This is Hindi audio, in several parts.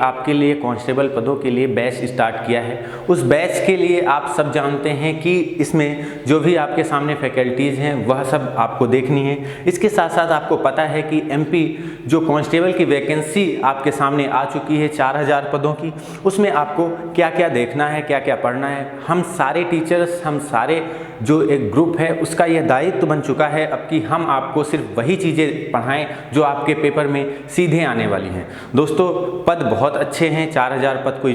आपके लिए कांस्टेबल पदों के लिए बैच स्टार्ट किया है। उस बैच के लिए आप सब जानते हैं कि इसमें जो भी आपके सामने फैकल्टीज़ हैं वह सब आपको देखनी है। इसके साथ साथ आपको पता है कि एमपी जो कांस्टेबल की वैकेंसी आपके सामने आ चुकी है 4000 पदों की, उसमें आपको क्या क्या देखना है, क्या क्या पढ़ना है। हम सारे टीचर्स, हम सारे जो एक ग्रुप है उसका यह दायित्व बन चुका है अब कि हम आपको सिर्फ वही चीज़ें पढ़ाएं जो आपके पेपर में सीधे आने वाली हैं। दोस्तों, पद बहुत अच्छे हैं, 4000 पद कोई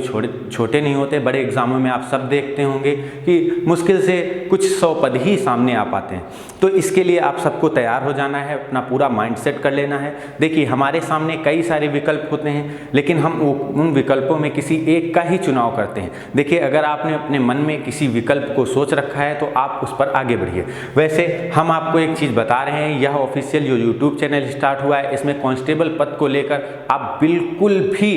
छोटे नहीं होते। बड़े एग्जामों में आप सब देखते होंगे कि मुश्किल से कुछ 100 पद ही सामने आ पाते हैं। तो इसके लिए आप सबको तैयार हो जाना है, अपना पूरा माइंडसेट कर लेना है। देखिए, हमारे सामने कई सारे विकल्प होते हैं, लेकिन हम उन विकल्पों में किसी एक का ही चुनाव करते हैं। देखिए, अगर आपने अपने मन में किसी विकल्प को सोच रखा है तो आप उस पर आगे बढ़िए। वैसे हम आपको एक चीज़ बता रहे हैं, यह ऑफिशियल जो यूट्यूब चैनल स्टार्ट हुआ है, इसमें कांस्टेबल पद को लेकर आप बिल्कुल भी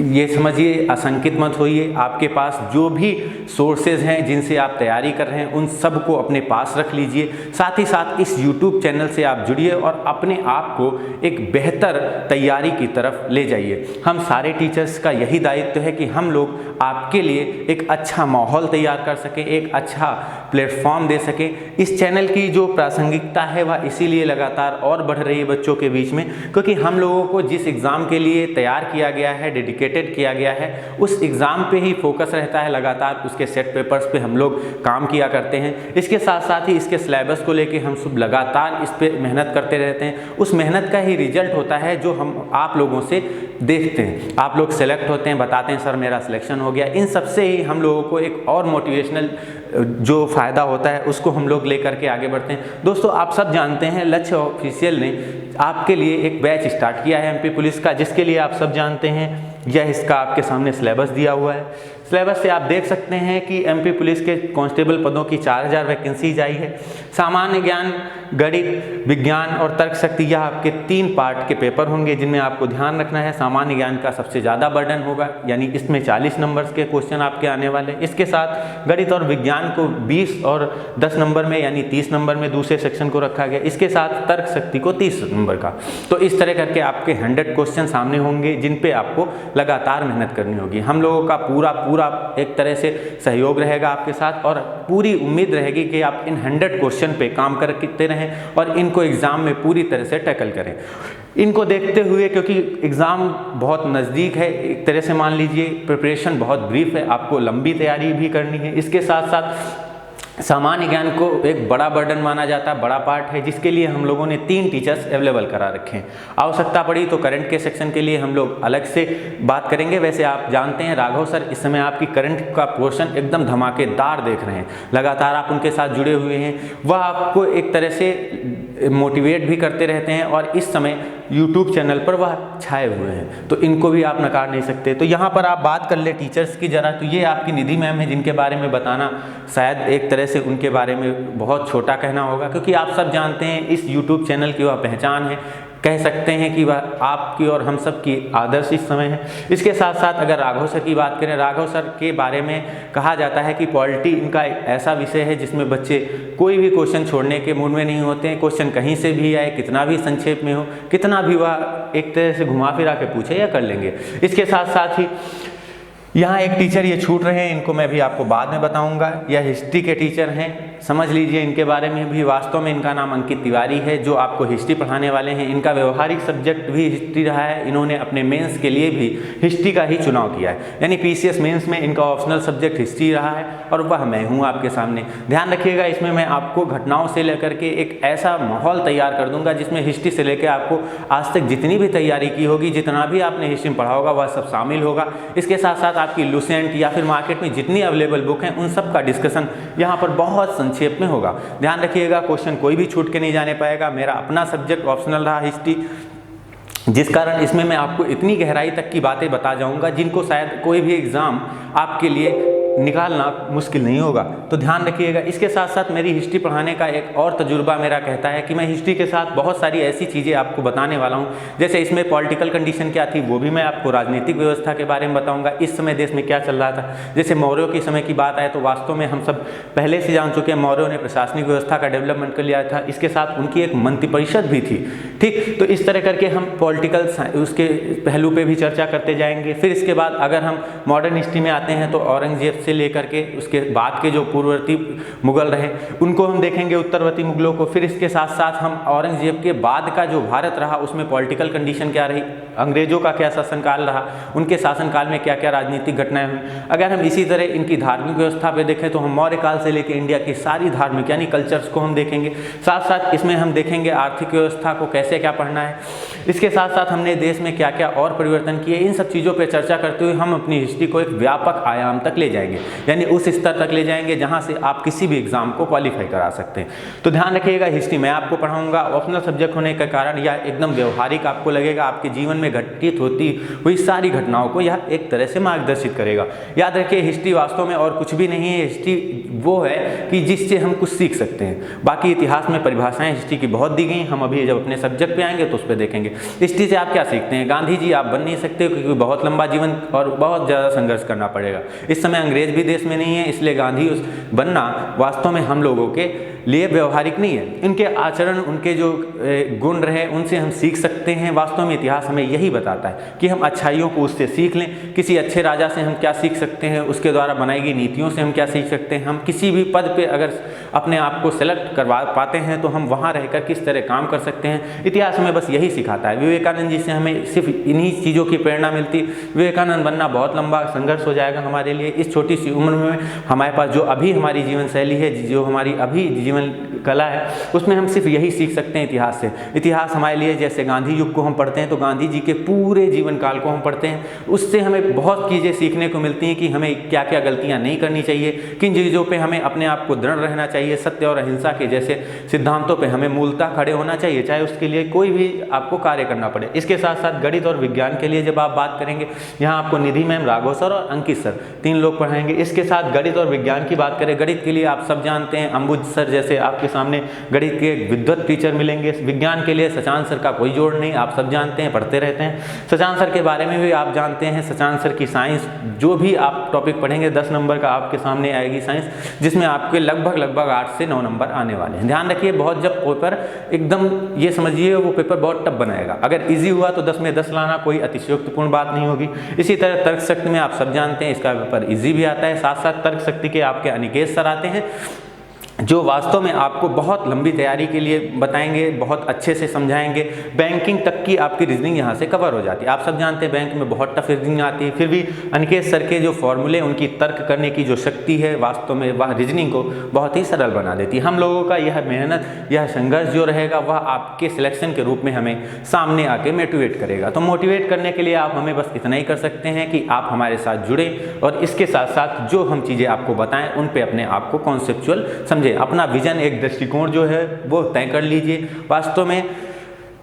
ये समझिए आशंकित मत होइए। आपके पास जो भी सोर्सेज हैं जिनसे आप तैयारी कर रहे हैं उन सब को अपने पास रख लीजिए। साथ ही साथ इस यूट्यूब चैनल से आप जुड़िए और अपने आप को एक बेहतर तैयारी की तरफ ले जाइए। हम सारे टीचर्स का यही दायित्व है कि हम लोग आपके लिए एक अच्छा माहौल तैयार कर सकें, एक अच्छा प्लेटफॉर्म दे सकें। इस चैनल की जो प्रासंगिकता है वह इसीलिए लगातार और बढ़ रही है बच्चों के बीच में, क्योंकि हम लोगों को जिस एग्ज़ाम के लिए तैयार किया गया है, डेडिकेटेड किया गया है, उस एग्ज़ाम पे ही फोकस रहता है। लगातार उसके सेट पेपर्स पे हम लोग काम किया करते हैं। इसके साथ साथ ही इसके सिलेबस को लेके हम सब लगातार इस पे मेहनत करते रहते हैं। उस मेहनत का ही रिजल्ट होता है जो हम आप लोगों से देखते हैं। आप लोग सेलेक्ट होते हैं, बताते हैं सर मेरा सिलेक्शन हो गया। इन सब से ही हम लोगों को एक और मोटिवेशनल जो फ़ायदा होता है उसको हम लोग लेकर के आगे बढ़ते हैं। दोस्तों, आप सब जानते हैं लक्ष्य ऑफिशियल ने आपके लिए एक बैच स्टार्ट किया है एमपी पुलिस का, जिसके लिए आप सब जानते हैं यह इसका आपके सामने सिलेबस दिया हुआ है। सिलेबस से आप देख सकते हैं कि एमपी पुलिस के कांस्टेबल पदों की 4000 वैकेंसीज आई है। सामान्य ज्ञान, गणित, विज्ञान और तर्क शक्ति, यह आपके 3 पार्ट के पेपर होंगे जिनमें आपको ध्यान रखना है। सामान्य ज्ञान का सबसे ज़्यादा बर्डन होगा, यानी इसमें 40 नंबर्स के क्वेश्चन आपके आने वाले। इसके साथ गणित और विज्ञान को 20 और 10 नंबर में यानी 30 नंबर में दूसरे सेक्शन को रखा गया। इसके साथ तर्क शक्ति को 30 नंबर का। तो इस तरह करके आपके 100 क्वेश्चन सामने होंगे जिन पे आपको लगातार मेहनत करनी होगी। हम लोगों का पूरा एक तरह से सहयोग रहेगा आपके साथ और पूरी उम्मीद रहेगी कि आप इन 100 क्वेश्चन पे काम करते रहें और इनको एग्ज़ाम में पूरी तरह से टैकल करें। इनको देखते हुए, क्योंकि एग्ज़ाम बहुत नज़दीक है, एक तरह से मान लीजिए प्रिपरेशन बहुत ब्रीफ है, आपको लंबी तैयारी भी करनी है। इसके साथ साथ सामान्य ज्ञान को एक बड़ा बर्डन माना जाता है, बड़ा पार्ट है, जिसके लिए हम लोगों ने 3 टीचर्स अवेलेबल करा रखे हैं। आवश्यकता पड़ी तो करंट के सेक्शन के लिए हम लोग अलग से बात करेंगे। वैसे आप जानते हैं राघव सर इस समय आपकी करंट का पोर्शन एकदम धमाकेदार देख रहे हैं, लगातार आप उनके साथ जुड़े हुए हैं। वह आपको एक तरह से मोटिवेट भी करते रहते हैं और इस समय यूट्यूब चैनल पर वह छाए हुए हैं, तो इनको भी आप नकार नहीं सकते। तो यहाँ पर आप बात कर ले टीचर्स की ज़रा, तो ये आपकी निधि मैम है जिनके बारे में बताना शायद एक तरह से उनके बारे में बहुत छोटा कहना होगा, क्योंकि आप सब जानते हैं इस यूट्यूब चैनल की वह पहचान है, कह सकते हैं कि वह आपकी और हम सब की आदर्श इस समय है। इसके साथ साथ अगर राघव सर की बात करें, राघव सर के बारे में कहा जाता है कि पॉलिटी इनका एक ऐसा विषय है जिसमें बच्चे कोई भी क्वेश्चन छोड़ने के मूड में नहीं होते हैं। क्वेश्चन कहीं से भी आए, कितना भी संक्षेप में हो, कितना भी वह एक तरह से घुमा फिरा के पूछे या कर लेंगे। इसके साथ साथ ही यहाँ एक टीचर ये छूट रहे हैं, इनको मैं भी आपको बाद में बताऊंगा। यह हिस्ट्री के टीचर हैं, समझ लीजिए इनके बारे में भी। वास्तव में इनका नाम अंकित तिवारी है, जो आपको हिस्ट्री पढ़ाने वाले हैं। इनका व्यवहारिक सब्जेक्ट भी हिस्ट्री रहा है। इन्होंने अपने मेंस के लिए भी हिस्ट्री का ही चुनाव किया है, यानी पीसीएस मेंस में इनका ऑप्शनल सब्जेक्ट हिस्ट्री रहा है और वह मैं हूँ आपके सामने। ध्यान रखिएगा, इसमें मैं आपको घटनाओं से लेकर के एक ऐसा माहौल तैयार कर दूंगा जिसमें हिस्ट्री से लेकर आपको आज तक जितनी भी तैयारी की होगी, जितना भी आपने हिस्ट्री में पढ़ा होगा, वह सब शामिल होगा। इसके साथ साथ आपकी लुसेंट या फिर मार्केट में जितनी अवेलेबल बुक हैं उन सब का डिस्कशन यहाँ पर बहुत संक्षेप में होगा। ध्यान रखिएगा, क्वेश्चन कोई भी छूट के नहीं जाने पाएगा। मेरा अपना सब्जेक्ट ऑप्शनल रहा हिस्ट्री, जिस कारण इसमें मैं आपको इतनी गहराई तक की बातें बता जाऊंगा जिनको शायद कोई भी एग्ज़ाम आपके लिए निकालना मुश्किल नहीं होगा। तो ध्यान रखिएगा। इसके साथ साथ मेरी हिस्ट्री पढ़ाने का एक और तजुर्बा मेरा कहता है कि मैं हिस्ट्री के साथ बहुत सारी ऐसी चीज़ें आपको बताने वाला हूँ, जैसे इसमें पॉलिटिकल कंडीशन क्या थी वो भी मैं आपको, राजनीतिक व्यवस्था के बारे में बताऊँगा, इस समय देश में क्या चल रहा था। जैसे मौर्यों के समय की बात आए तो वास्तव में हम सब पहले से जान चुके हैं, मौर्यों ने प्रशासनिक व्यवस्था का डेवलपमेंट कर लिया था, इसके साथ उनकी एक मंत्रिपरिषद भी थी। ठीक, तो इस तरह करके हम पॉलिटिकल उसके पहलू पे भी चर्चा करते जाएंगे। फिर इसके बाद अगर हम मॉडर्न हिस्ट्री में आते हैं तो औरंगजेब से लेकर के उसके बाद के जो पूर्ववर्ती मुगल रहे उनको हम देखेंगे, उत्तरवर्ती मुगलों को। फिर इसके साथ साथ हम औरंगजेब के बाद का जो भारत रहा उसमें पॉलिटिकल कंडीशन क्या रही, अंग्रेजों का क्या शासनकाल रहा, उनके शासनकाल में क्या क्या राजनीतिक घटनाएं हुई। अगर हम इसी तरह इनकी धार्मिक व्यवस्था पे देखें तो हम मौर्य काल से लेकर इंडिया की सारी धार्मिक यानी कल्चर्स को हम देखेंगे। साथ साथ इसमें हम देखेंगे आर्थिक व्यवस्था को कैसे क्या पढ़ना है। इसके साथ साथ हमने देश में क्या क्या और परिवर्तन किए, इन सब चीज़ों पर चर्चा करते हुए हम अपनी हिस्ट्री को एक व्यापक आयाम तक ले जाएंगे, यानी उस स्तर तक ले जाएंगे जहां से आप किसी भी एग्जाम को क्वालिफाई करा सकते हैं। तो ध्यान रखिएगा, हिस्ट्री मैं आपको पढ़ाऊंगा, ऑप्शनल सब्जेक्ट होने के कारण यह एकदम व्यवहारिक आपको लगेगा, आपके जीवन में घटित होती हुई सारी घटनाओं को यह एक तरह से मार्गदर्शित करेगा। याद रखिए, हिस्ट्री वास्तव में और कुछ भी नहीं है, हिस्ट्री वो है कि जिससे हम कुछ सीख सकते हैं। बाकी इतिहास में परिभाषाएं हिस्ट्री की बहुत दी गई, हम अभी जब अपने सब्जेक्ट पे आएंगे तो उस पर देखेंगे। हिस्ट्री से आप क्या सीखते हैं? गांधी जी आप बन नहीं सकते क्योंकि बहुत लंबा जीवन और बहुत ज़्यादा संघर्ष करना पड़ेगा। इस समय अंग्रेज भी देश में नहीं है, इसलिए गांधी बनना वास्तव में हम लोगों के लिए व्यवहारिक नहीं है। इनके आचरण, उनके जो गुण रहे उनसे हम सीख सकते हैं। वास्तव में इतिहास हमें यही बताता है कि हम अच्छाइयों को उससे सीख लें। किसी अच्छे राजा से हम क्या सीख सकते हैं, उसके द्वारा बनाई गई नीतियों से हम क्या सीख सकते हैं। हम किसी भी पद पे अगर अपने आप को सेलेक्ट करवा पाते हैं तो हम वहाँ रहकर किस तरह काम कर सकते हैं। इतिहास हमें बस यही सिखाता है। विवेकानंद जी से हमें सिर्फ इन्हीं चीज़ों की प्रेरणा मिलती। विवेकानंद बनना बहुत लंबा संघर्ष हो जाएगा हमारे लिए। इस छोटी सी उम्र में हमारे पास जो अभी हमारी जीवन शैली है, जो हमारी अभी जीवन कला है, उसमें हम सिर्फ यही सीख सकते हैं इतिहास से। इतिहास हमारे लिए, जैसे गांधी युग को हम पढ़ते हैं तो गांधी जी के पूरे जीवन काल को हम पढ़ते हैं, उससे हमें बहुत चीज़ें सीखने को मिलती हैं कि हमें क्या क्या गलतियां नहीं करनी चाहिए, किन चीज़ों पे हमें अपने आप को दृढ़ रहना चाहिए, सत्य और अहिंसा के जैसे सिद्धांतों पे हमें मूलतः खड़े होना चाहिए, चाहे उसके लिए कोई भी आपको कार्य करना पड़े। इसके साथ साथ गणित और विज्ञान के लिए जब आप बात करेंगे, यहाँ आपको निधि मैम, राघव सर और अंकित सर 3 लोग पढ़ाएंगे। इसके साथ गणित और विज्ञान की बात करें, गणित के लिए आप सब जानते हैं अंबुज सर जैसे आपके सामने गणित के विद्वत टीचर मिलेंगे। विज्ञान के लिए सचान सर का कोई जोड़ नहीं, आप सब जानते हैं, पढ़ते रहते हैं। सचान सर के बारे में भी आप जानते हैं। सचान सर की साइंस जो भी आप टॉपिक पढ़ेंगे 10 नंबर का आपके सामने आएगी साइंस, जिसमें आपके लगभग 8 से 9 नंबर आने वाले हैं। ध्यान रखिए, बहुत जब पेपर एकदम ये समझिए वो पेपर बहुत टफ बनाएगा। अगर इजी हुआ तो 10 में 10 लाना कोई अतिशयोक्तिपूर्ण बात नहीं होगी। इसी तरह तर्क शक्ति में आप सब जानते हैं इसका पेपर इजी भी आता है। साथ साथ तर्क शक्ति के आपके अनिकेत सर आते हैं जो वास्तव में आपको बहुत लंबी तैयारी के लिए बताएंगे, बहुत अच्छे से समझाएंगे। बैंकिंग तक की आपकी रीजनिंग यहाँ से कवर हो जाती है। आप सब जानते हैं बैंक में बहुत टफ रीजनिंग आती है, फिर भी अनिकेत सर के जो फॉर्मूले, उनकी तर्क करने की जो शक्ति है, वास्तव में वह रीजनिंग को बहुत ही सरल बना देती है। हम लोगों का यह मेहनत, यह संघर्ष जो रहेगा वह आपके सिलेक्शन के रूप में हमें सामने आके मोटिवेट करेगा। तो मोटिवेट करने के लिए आप हमें बस इतना ही कर सकते हैं कि आप हमारे साथ जुड़े और इसके साथ साथ जो हम चीज़ें आपको बताएं उन पे अपने आप को कॉन्सेप्चुअल समझें। अपना विजन, एक दृष्टिकोण जो है वो तय कर लीजिए। वास्तव में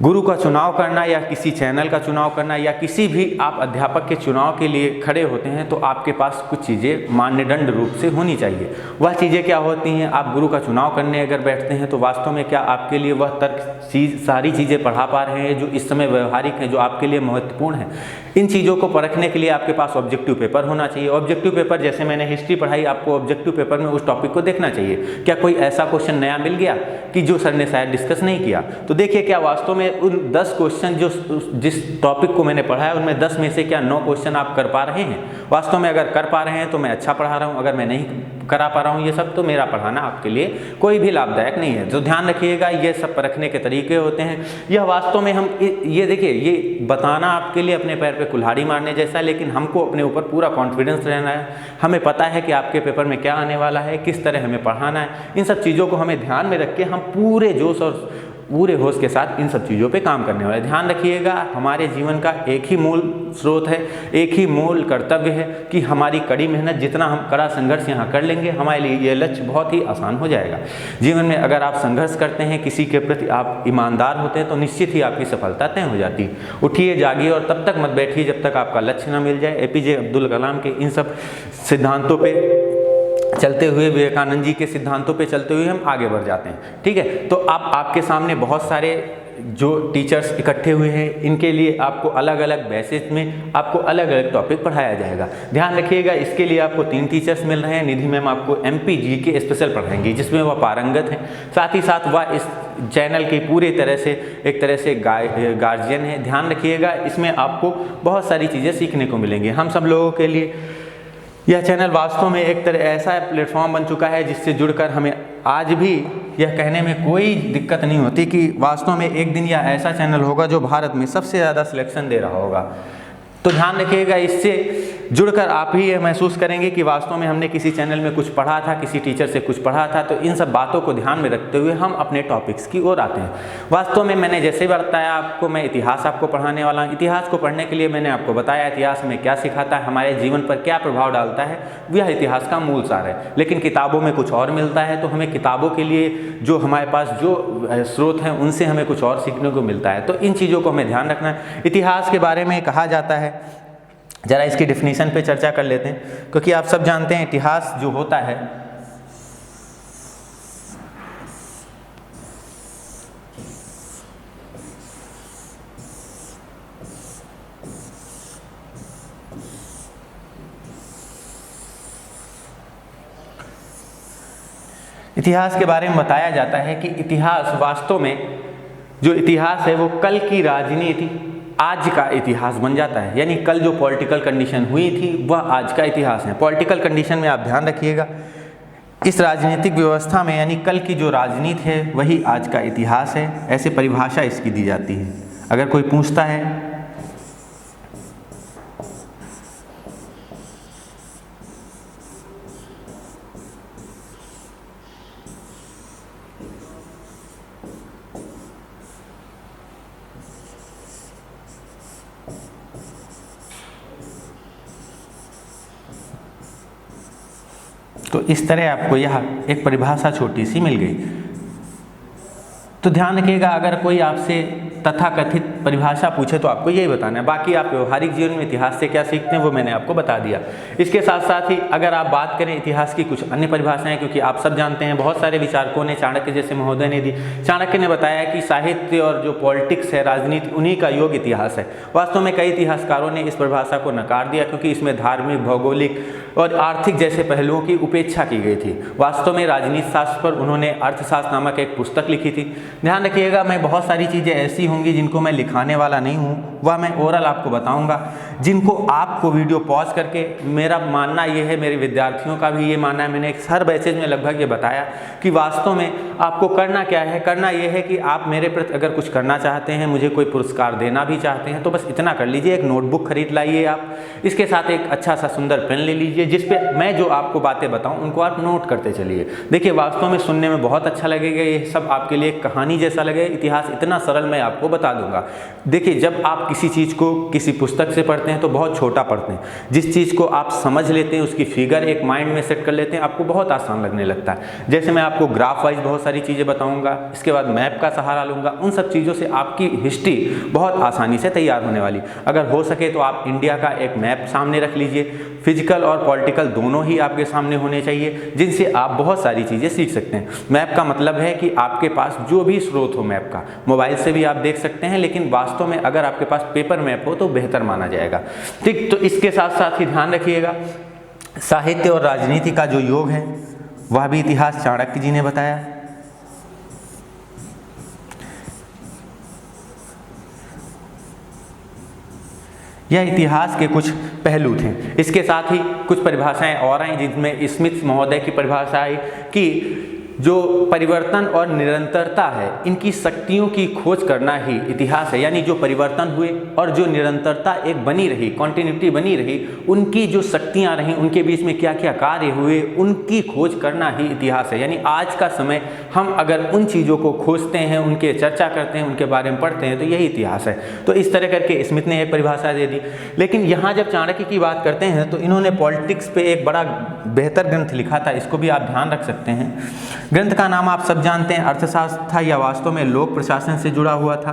गुरु का चुनाव करना या किसी चैनल का चुनाव करना या किसी भी आप अध्यापक के चुनाव के लिए खड़े होते हैं तो आपके पास कुछ चीज़ें मानदंड रूप से होनी चाहिए। वह चीज़ें क्या होती हैं? आप गुरु का चुनाव करने अगर बैठते हैं तो वास्तव में क्या आपके लिए वह तर्क सारी चीज़ें पढ़ा पा रहे हैं जो इस समय व्यवहारिक हैं, जो आपके लिए महत्वपूर्ण है। इन चीज़ों को परखने के लिए आपके पास ऑब्जेक्टिव पेपर होना चाहिए। ऑब्जेक्टिव पेपर, जैसे मैंने हिस्ट्री पढ़ाई, आपको ऑब्जेक्टिव पेपर में उस टॉपिक को देखना चाहिए। क्या कोई ऐसा क्वेश्चन नया मिल गया कि जो सर ने शायद डिस्कस नहीं किया? तो देखिए क्या वास्तव में उन 10 क्वेश्चन जो जिस टॉपिक को मैंने पढ़ा है उनमें 10 में से क्या 9 क्वेश्चन आप कर पा रहे हैं? वास्तव में अगर कर पा रहे हैं तो मैं अच्छा पढ़ा रहा हूँ, अगर मैं नहीं करा पा रहा हूँ ये सब तो मेरा पढ़ाना आपके लिए कोई भी लाभदायक नहीं है। तो ध्यान रखिएगा, ये सब परखने के तरीके होते हैं। यह वास्तव में हम ये देखिए, ये बताना आपके लिए अपने पैर पे कुल्हाड़ी मारने जैसा है, लेकिन हमको अपने ऊपर पूरा कॉन्फिडेंस रहना है। हमें पता है कि आपके पेपर में क्या आने वाला है, किस तरह हमें पढ़ाना है। इन सब चीज़ों को हमें ध्यान में रख के हम पूरे जोश और पूरे होश के साथ इन सब चीज़ों पे काम करने वाले। ध्यान रखिएगा, हमारे जीवन का एक ही मूल स्रोत है, एक ही मूल कर्तव्य है कि हमारी कड़ी मेहनत, जितना हम कड़ा संघर्ष यहाँ कर लेंगे हमारे लिए ये लक्ष्य बहुत ही आसान हो जाएगा। जीवन में अगर आप संघर्ष करते हैं, किसी के प्रति आप ईमानदार होते हैं तो निश्चित ही आपकी सफलता तय हो जाती है। उठिए, जागिए और तब तक मत बैठिए जब तक आपका लक्ष्य न मिल जाए। APJ अब्दुल कलाम के इन सब सिद्धांतों पर चलते हुए विवेकानंद जी के सिद्धांतों पे चलते हुए हम आगे बढ़ जाते हैं। ठीक है, तो अब आपके सामने बहुत सारे जो टीचर्स इकट्ठे हुए हैं, इनके लिए आपको अलग अलग बैचेस में आपको अलग अलग टॉपिक पढ़ाया जाएगा। ध्यान रखिएगा, इसके लिए आपको 3 टीचर्स मिल रहे हैं। निधि मैम आपको MP GK स्पेशल पढ़ाएंगी, जिसमें वह पारंगत हैं। साथ ही साथ वह इस चैनल की पूरी तरह से एक तरह से गार्जियन है। ध्यान रखिएगा, इसमें आपको बहुत सारी चीज़ें सीखने को मिलेंगी। हम सब लोगों के लिए यह चैनल वास्तव में एक तरह ऐसा प्लेटफॉर्म बन चुका है जिससे जुड़कर हमें आज भी यह कहने में कोई दिक्कत नहीं होती कि वास्तव में एक दिन यह ऐसा चैनल होगा जो भारत में सबसे ज़्यादा सिलेक्शन दे रहा होगा। तो ध्यान रखिएगा, इससे जुड़कर आप ही यह महसूस करेंगे कि वास्तव में हमने किसी चैनल में कुछ पढ़ा था, किसी टीचर से कुछ पढ़ा था। तो इन सब बातों को ध्यान में रखते हुए हम अपने टॉपिक्स की ओर आते हैं। वास्तव में मैंने जैसे बताया आपको, मैं इतिहास आपको पढ़ाने वाला हूँ। इतिहास को पढ़ने के लिए मैंने आपको बताया इतिहास में क्या सिखाता है, हमारे जीवन पर क्या प्रभाव डालता है, यह इतिहास का मूल सार है। लेकिन किताबों में कुछ और मिलता है, तो हमें किताबों के लिए जो हमारे पास जो स्रोत हैं उनसे हमें कुछ और सीखने को मिलता है। तो इन चीज़ों को हमें ध्यान रखना है। इतिहास के बारे में कहा जाता है, जरा इसकी डेफिनेशन पे चर्चा कर लेते हैं, क्योंकि आप सब जानते हैं इतिहास जो होता है इतिहास के बारे में बताया जाता है कि इतिहास वास्तव में जो इतिहास है वो कल की राजनीति आज का इतिहास बन जाता है। यानी कल जो पॉलिटिकल कंडीशन हुई थी वह आज का इतिहास है। पॉलिटिकल कंडीशन में आप ध्यान रखिएगा, इस राजनीतिक व्यवस्था में यानी कल की जो राजनीति है वही आज का इतिहास है। ऐसे परिभाषा इसकी दी जाती है। अगर कोई पूछता है तो इस तरह आपको यह एक परिभाषा छोटी सी मिल गई। तो ध्यान रखिएगा, अगर कोई आपसे तथाकथित परिभाषा पूछे तो आपको यही बताना है। बाकी आप व्यवहारिक जीवन में इतिहास से क्या सीखते हैं वो मैंने आपको बता दिया। इसके साथ साथ ही अगर आप बात करें इतिहास की कुछ अन्य परिभाषाएं, क्योंकि आप सब जानते हैं बहुत सारे विचारकों ने, चाणक्य जैसे महोदय ने दी। चाणक्य ने बताया कि साहित्य और जो पॉलिटिक्स है, राजनीति, उन्हीं का योग इतिहास है। वास्तव में कई इतिहासकारों ने इस परिभाषा को नकार दिया, क्योंकि इसमें धार्मिक, भौगोलिक और आर्थिक जैसे पहलुओं की उपेक्षा की गई थी। वास्तव में राजनीति शास्त्र पर उन्होंने अर्थशास्त्र नामक एक पुस्तक लिखी थी। ध्यान रखिएगा, मैं बहुत सारी चीज़ें ऐसी होंगी जिनको मैं लिखाने वाला नहीं हूँ, वह मैं ओरल आपको बताऊंगा, जिनको आपको वीडियो पॉज करके, मेरा मानना ये है, मेरे विद्यार्थियों का भी ये मानना है, मैंने हर बैचेज में लगभग ये बताया कि वास्तव में आपको करना क्या है। करना ये है कि आप मेरे प्रति अगर कुछ करना चाहते हैं, मुझे कोई पुरस्कार देना भी चाहते हैं, तो बस इतना कर लीजिए, एक नोटबुक खरीद लाइए आप, इसके साथ एक अच्छा सा सुंदर पेन ले लीजिए, जिसपे मैं जो आपको बातें बताऊं उनको आप नोट करते चलिए। देखिए वास्तव में सुनने में बहुत अच्छा लगेगा, ये सब आपके लिए एक कहानी जैसा लगे। इतिहास इतना सरल मैं आपको बता दूंगा। देखिए, जब आप किसी चीज़ को किसी पुस्तक से पढ़ते हैं तो बहुत छोटा पढ़ते हैं, जिस चीज़ को आप समझ लेते हैं, उसकी फिगर एक माइंड में सेट कर लेते हैं, आपको बहुत आसान लगने लगता है। जैसे मैं आपको ग्राफ वाइज बहुत सारी चीज़ें बताऊंगा, इसके बाद मैप का सहारा लूंगा, उन सब चीज़ों से आपकी हिस्ट्री बहुत आसानी से तैयार होने वाली। अगर हो सके तो आप इंडिया का एक मैप सामने रख लीजिए, फिजिकल और पॉलिटिकल दोनों ही आपके सामने होने चाहिए, जिनसे आप बहुत सारी चीज़ें सीख सकते हैं। मैप का मतलब है कि आपके पास जो भी स्रोत हो मैप का, मोबाइल से भी आप देख सकते हैं, लेकिन वास्तव में अगर आपके पास पेपर मैप हो तो बेहतर माना जाएगा। ठीक, तो इसके साथ साथ ही ध्यान रखिएगा, साहित्य और राजनीति का जो योग है वह भी इतिहास चाणक्य जी ने बताया। यह इतिहास के कुछ पहलू थे। इसके साथ ही कुछ परिभाषाएं और आई, जिनमें स्मिथ महोदय की परिभाषा आई कि जो परिवर्तन और निरंतरता है, इनकी शक्तियों की खोज करना ही इतिहास है। यानी जो परिवर्तन हुए और जो निरंतरता एक बनी रही, कॉन्टिन्यूटी बनी रही, उनकी जो शक्तियां रहीं, उनके बीच में क्या क्या कार्य हुए, उनकी खोज करना ही इतिहास है। यानी आज का समय हम अगर उन चीज़ों को खोजते हैं, उनके चर्चा करते हैं, उनके बारे में पढ़ते हैं, तो यही इतिहास है। तो इस तरह करके स्मिथ ने एक परिभाषा दे दी। लेकिन यहाँ जब चाणक्य की बात करते हैं तो इन्होंने पॉलिटिक्स पे एक बड़ा बेहतर ग्रंथ लिखा था, इसको भी आप ध्यान रख सकते हैं। ग्रंथ का नाम आप सब जानते हैं, अर्थशास्त्र था, या वास्तव में लोक प्रशासन से जुड़ा हुआ था।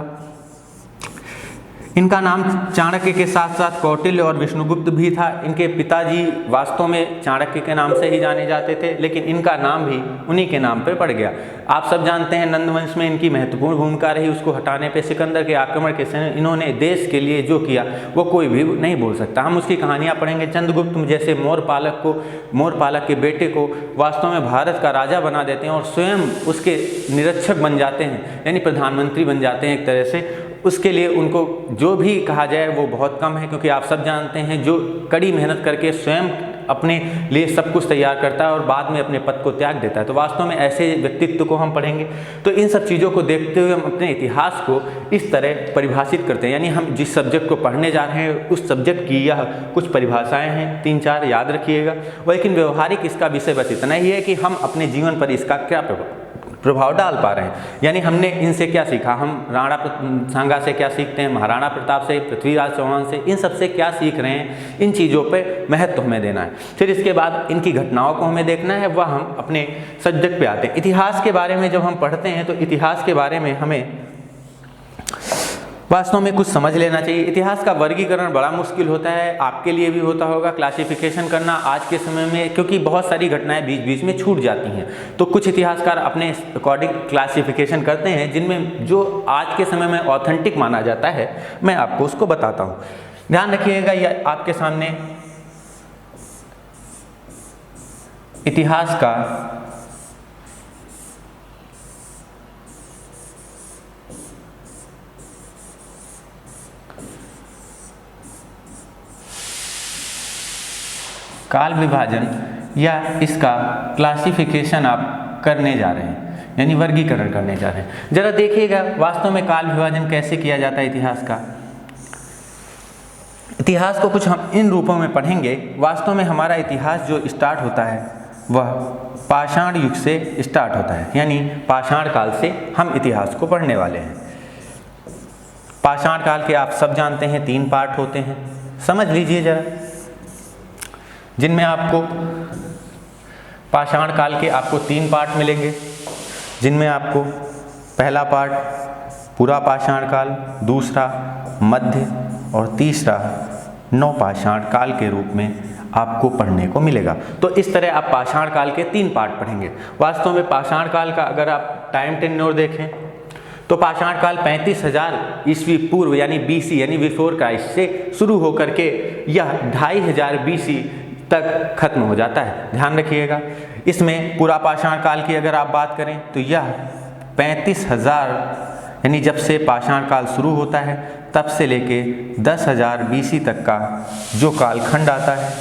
इनका नाम चाणक्य के साथ साथ कौटिल्य और विष्णुगुप्त भी था। इनके पिताजी वास्तव में चाणक्य के नाम से ही जाने जाते थे, लेकिन इनका नाम भी उन्हीं के नाम पर पड़ गया। आप सब जानते हैं नंद वंश में इनकी महत्वपूर्ण भूमिका रही, उसको हटाने पे सिकंदर के आक्रमण के समय इन्होंने देश के लिए जो किया वो कोई भी नहीं भूल सकता। हम उसकी कहानियाँ पढ़ेंगे। चंद्रगुप्त जैसे मोरपालक के बेटे को वास्तव में भारत का राजा बना देते हैं और स्वयं उसके निरीक्षक बन जाते हैं, यानी प्रधानमंत्री बन जाते हैं एक तरह से। उसके लिए उनको जो भी कहा जाए वो बहुत कम है, क्योंकि आप सब जानते हैं जो कड़ी मेहनत करके स्वयं अपने लिए सब कुछ तैयार करता है और बाद में अपने पद को त्याग देता है। तो वास्तव में ऐसे व्यक्तित्व को हम पढ़ेंगे। तो इन सब चीज़ों को देखते हुए हम अपने इतिहास को इस तरह परिभाषित करते हैं, यानी हम जिस सब्जेक्ट को पढ़ने जा रहे हैं उस सब्जेक्ट की यह कुछ परिभाषाएं हैं, 3-4 याद रखिएगा। लेकिन व्यवहारिक इसका विषय बस इतना ही है कि हम अपने जीवन पर इसका क्या प्रभाव डाल पा रहे हैं, यानी हमने इनसे क्या सीखा। हम राणा सांगा से क्या सीखते हैं, महाराणा प्रताप से, पृथ्वीराज चौहान से, इन सब से क्या सीख रहे हैं, इन चीज़ों पे महत्व हमें देना है। फिर इसके बाद इनकी घटनाओं को हमें देखना है, वह हम अपने सब्जेक्ट पे आते हैं। इतिहास के बारे में जब हम पढ़ते हैं तो इतिहास के बारे में हमें वास्तव में कुछ समझ लेना चाहिए। इतिहास का वर्गीकरण बड़ा मुश्किल होता है, आपके लिए भी होता होगा क्लासिफिकेशन करना आज के समय में, क्योंकि बहुत सारी घटनाएं बीच बीच में छूट जाती हैं। तो कुछ इतिहासकार अपने अकॉर्डिंग क्लासिफिकेशन करते हैं, जिनमें जो आज के समय में ऑथेंटिक माना जाता है मैं आपको उसको बताता हूँ। ध्यान रखिएगा, यह आपके सामने इतिहास का काल विभाजन या इसका क्लासिफिकेशन आप करने जा रहे हैं, यानी वर्गीकरण करने जा रहे हैं। जरा देखिएगा वास्तव में काल विभाजन कैसे किया जाता है इतिहास का। इतिहास को कुछ हम इन रूपों में पढ़ेंगे। वास्तव में हमारा इतिहास जो स्टार्ट होता है वह पाषाण युग से स्टार्ट होता है, यानी पाषाण काल से हम इतिहास को पढ़ने वाले हैं। पाषाण काल के आप सब जानते हैं 3 पार्ट होते हैं, समझ लीजिए जरा, जिनमें आपको पाषाण काल के आपको 3 पार्ट मिलेंगे, जिनमें आपको पहला पार्ट पूरा पाषाण काल, दूसरा मध्य और तीसरा नवपाषाण काल के रूप में आपको पढ़ने को मिलेगा। तो इस तरह आप पाषाण काल के 3 पार्ट पढ़ेंगे। वास्तव में पाषाण काल का अगर आप टाइम टेन्योर देखें तो पाषाण काल 35,000 ईस्वी पूर्व यानी BC यानी बिफोर क्राइस्ट से शुरू होकर के यह 2500 BC तक खत्म हो जाता है। ध्यान रखिएगा, इसमें पूरा पाषाण काल की अगर आप बात करें तो यह 35,000 यानी जब से पाषाण काल शुरू होता है तब से लेके 10,000 BC तक का जो कालखंड आता है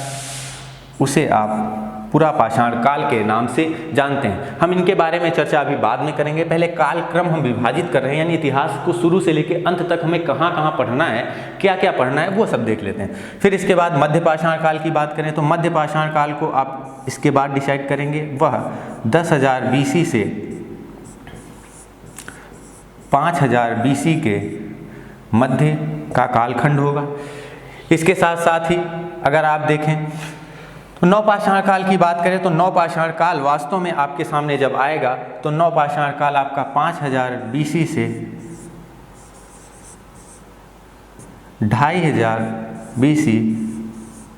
उसे आप पूरा पाषाण काल के नाम से जानते हैं। हम इनके बारे में चर्चा अभी बाद में करेंगे, पहले कालक्रम हम विभाजित कर रहे हैं, यानी इतिहास को शुरू से लेकर अंत तक हमें कहाँ कहाँ पढ़ना है, क्या क्या पढ़ना है, वो सब देख लेते हैं। फिर इसके बाद मध्य पाषाण काल की बात करें तो मध्य पाषाण काल को आप इसके बाद डिसाइड करेंगे, वह 10,000 BC से 5,000 BC के मध्य का कालखंड होगा। इसके साथ साथ ही अगर आप देखें तो नवपाषाण काल की बात करें तो नवपाषाण काल वास्तव में आपके सामने जब आएगा तो नवपाषाण काल आपका 5,000 BC से 2,500 BC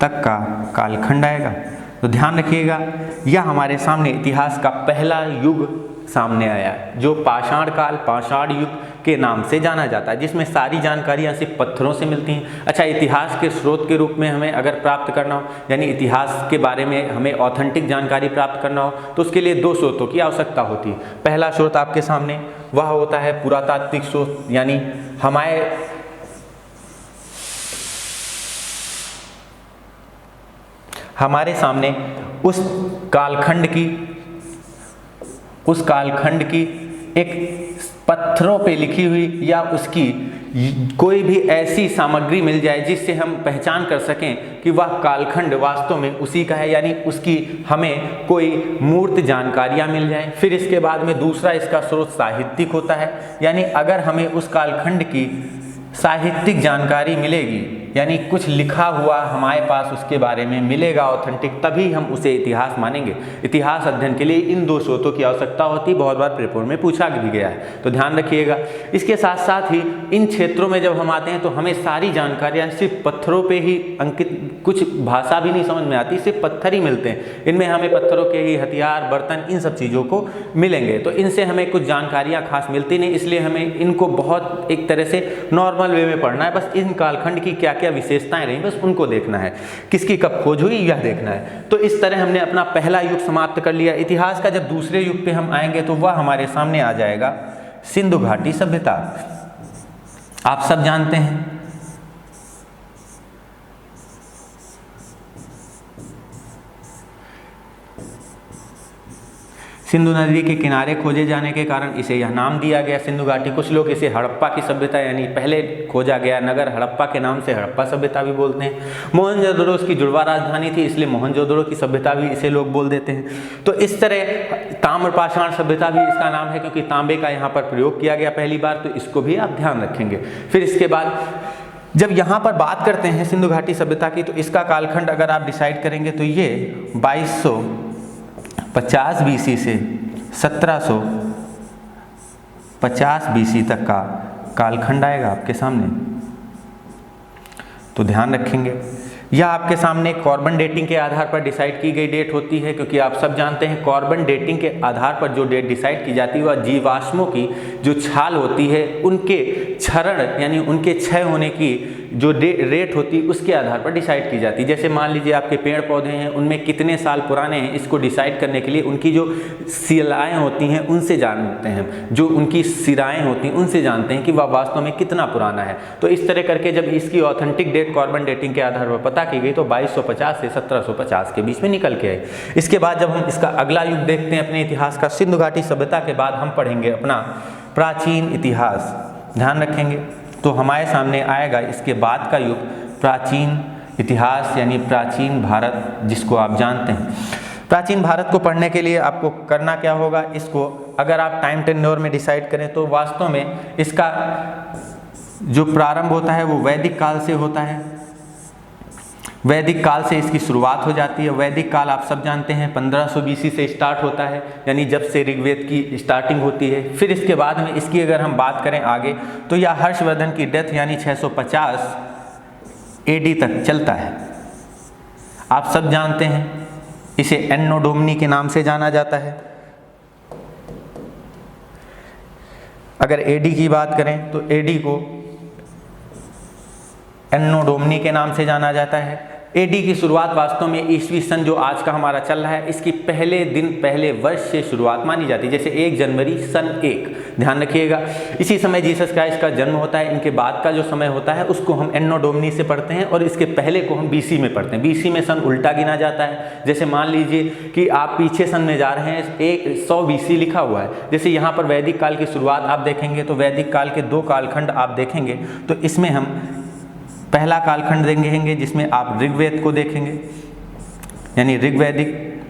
तक का कालखंड आएगा। तो ध्यान रखिएगा, यह हमारे सामने इतिहास का पहला युग सामने आया है, जो पाषाण काल, पाषाण युग के नाम से जाना जाता है, जिसमें सारी जानकारियाँ सिर्फ पत्थरों से मिलती हैं। अच्छा, इतिहास के स्रोत के रूप में हमें अगर प्राप्त करना हो, यानी इतिहास के बारे में हमें ऑथेंटिक जानकारी प्राप्त करना हो, तो उसके लिए 2 स्रोतों की आवश्यकता होती है। पहला स्रोत आपके सामने वह होता है पुरातात्विक स्रोत, यानी हमारे सामने उस कालखंड की एक पत्थरों पे लिखी हुई या उसकी कोई भी ऐसी सामग्री मिल जाए जिससे हम पहचान कर सकें कि वह कालखंड वास्तव में उसी का है, यानी उसकी हमें कोई मूर्त जानकारियाँ मिल जाएं। फिर इसके बाद में दूसरा इसका स्रोत साहित्यिक होता है, यानी अगर हमें उस कालखंड की साहित्यिक जानकारी मिलेगी यानी कुछ लिखा हुआ हमारे पास उसके बारे में मिलेगा ऑथेंटिक, तभी हम उसे इतिहास मानेंगे। इतिहास अध्ययन के लिए इन 2 स्रोतों की आवश्यकता होती है, बहुत बार पेपर में पूछा भी गया है, तो ध्यान रखिएगा। इसके साथ साथ ही इन क्षेत्रों में जब हम आते हैं तो हमें सारी जानकारियाँ सिर्फ पत्थरों पर ही अंकित, कुछ भाषा भी नहीं समझ में आती, सिर्फ पत्थर ही मिलते हैं। इनमें हमें पत्थरों के ही हथियार, बर्तन, इन सब चीज़ों को मिलेंगे, तो इनसे हमें कुछ जानकारियाँ खास मिलती नहीं, इसलिए हमें इनको बहुत एक तरह से नॉर्मल वे में पढ़ना है। बस इन कालखंड की क्या क्या विशेषताएं रही बस उनको देखना है, किसकी कब खोज हुई यह देखना है। तो इस तरह हमने अपना पहला युग समाप्त कर लिया। इतिहास का जब दूसरे युग पे हम आएंगे तो वह हमारे सामने आ जाएगा सिंधु घाटी सभ्यता। आप सब जानते हैं सिंधु नदी के किनारे खोजे जाने के कारण इसे यह नाम दिया गया सिंधु घाटी। कुछ लोग इसे हड़प्पा की सभ्यता यानी पहले खोजा गया नगर हड़प्पा के नाम से हड़प्पा सभ्यता भी बोलते हैं। मोहनजोदड़ो इसकी जुड़वा राजधानी थी, इसलिए मोहनजोदड़ो की सभ्यता भी इसे लोग बोल देते हैं। तो इस तरह ताम्रपाषाण सभ्यता भी इसका नाम है, क्योंकि तांबे का यहाँ पर प्रयोग किया गया पहली बार, तो इसको भी आप ध्यान रखेंगे। फिर इसके बाद जब यहाँ पर बात करते हैं सिंधु घाटी सभ्यता की, तो इसका कालखंड अगर आप डिसाइड करेंगे तो ये 2250 BC से 1750 BC तक का कालखंड आएगा आपके सामने, तो ध्यान रखेंगे। यह आपके सामने कार्बन डेटिंग के आधार पर डिसाइड की गई डेट होती है, क्योंकि आप सब जानते हैं कार्बन डेटिंग के आधार पर जो डेट डिसाइड की जाती है वह जीवाश्मों की जो छाल होती है उनके क्षरण यानी उनके क्षय होने की जो रेट होती है उसके आधार पर डिसाइड की जाती है। जैसे मान लीजिए आपके पेड़ पौधे हैं, उनमें कितने साल पुराने हैं, इसको डिसाइड करने के लिए उनकी जो शिलाएँ होती हैं उनसे जानते हैं, जो उनकी सिराएँ होती हैं उनसे जानते हैं कि वह वास्तव में कितना पुराना है। तो इस तरह करके जब इसकी ऑथेंटिक डेट कार्बन डेटिंग के आधार पर पता की गई तो 2250 से 1750 के बीच में निकल के आई। इसके बाद जब हम इसका अगला युग देखते हैं अपने इतिहास का, सिंधु घाटी सभ्यता के बाद हम पढ़ेंगे अपना प्राचीन इतिहास। ध्यान रखेंगे, तो हमारे सामने आएगा इसके बाद का युग प्राचीन इतिहास यानी प्राचीन भारत, जिसको आप जानते हैं। प्राचीन भारत को पढ़ने के लिए आपको करना क्या होगा, इसको अगर आप टाइम टेन्योर में डिसाइड करें तो वास्तव में इसका जो प्रारंभ होता है वो वैदिक काल से होता है। वैदिक काल से इसकी शुरुआत हो जाती है। वैदिक काल आप सब जानते हैं 1500 BC से स्टार्ट होता है, यानी जब से ऋग्वेद की स्टार्टिंग होती है। फिर इसके बाद में इसकी अगर हम बात करें आगे तो यह हर्षवर्धन की डेथ यानी 650 AD तक चलता है। आप सब जानते हैं इसे एन्नो डोमिनी के नाम से जाना जाता है। अगर AD की बात करें तो AD को एन्नो डोमिनी के नाम से जाना जाता है। AD की शुरुआत वास्तव में ईस्वी सन जो आज का हमारा चल रहा है इसकी पहले दिन पहले वर्ष से शुरुआत मानी जाती है, जैसे 1 जनवरी सन 1। ध्यान रखिएगा, इसी समय जीसस क्राइस्ट का जन्म होता है। इनके बाद का जो समय होता है उसको हम एन्नो डोमिनी से पढ़ते हैं और इसके पहले को हम BC में पढ़ते हैं। BC में सन उल्टा गिना जाता है। जैसे मान लीजिए कि आप पीछे सन में जा रहे हैं, 100 BC लिखा हुआ है। जैसे यहाँ पर वैदिक काल की शुरुआत आप देखेंगे तो वैदिक काल के 2 कालखंड आप देखेंगे, तो इसमें हम पहला कालखंड देखेंगे जिसमें आप ऋग्वेद को देखेंगे, यानी ऋग्वैदिक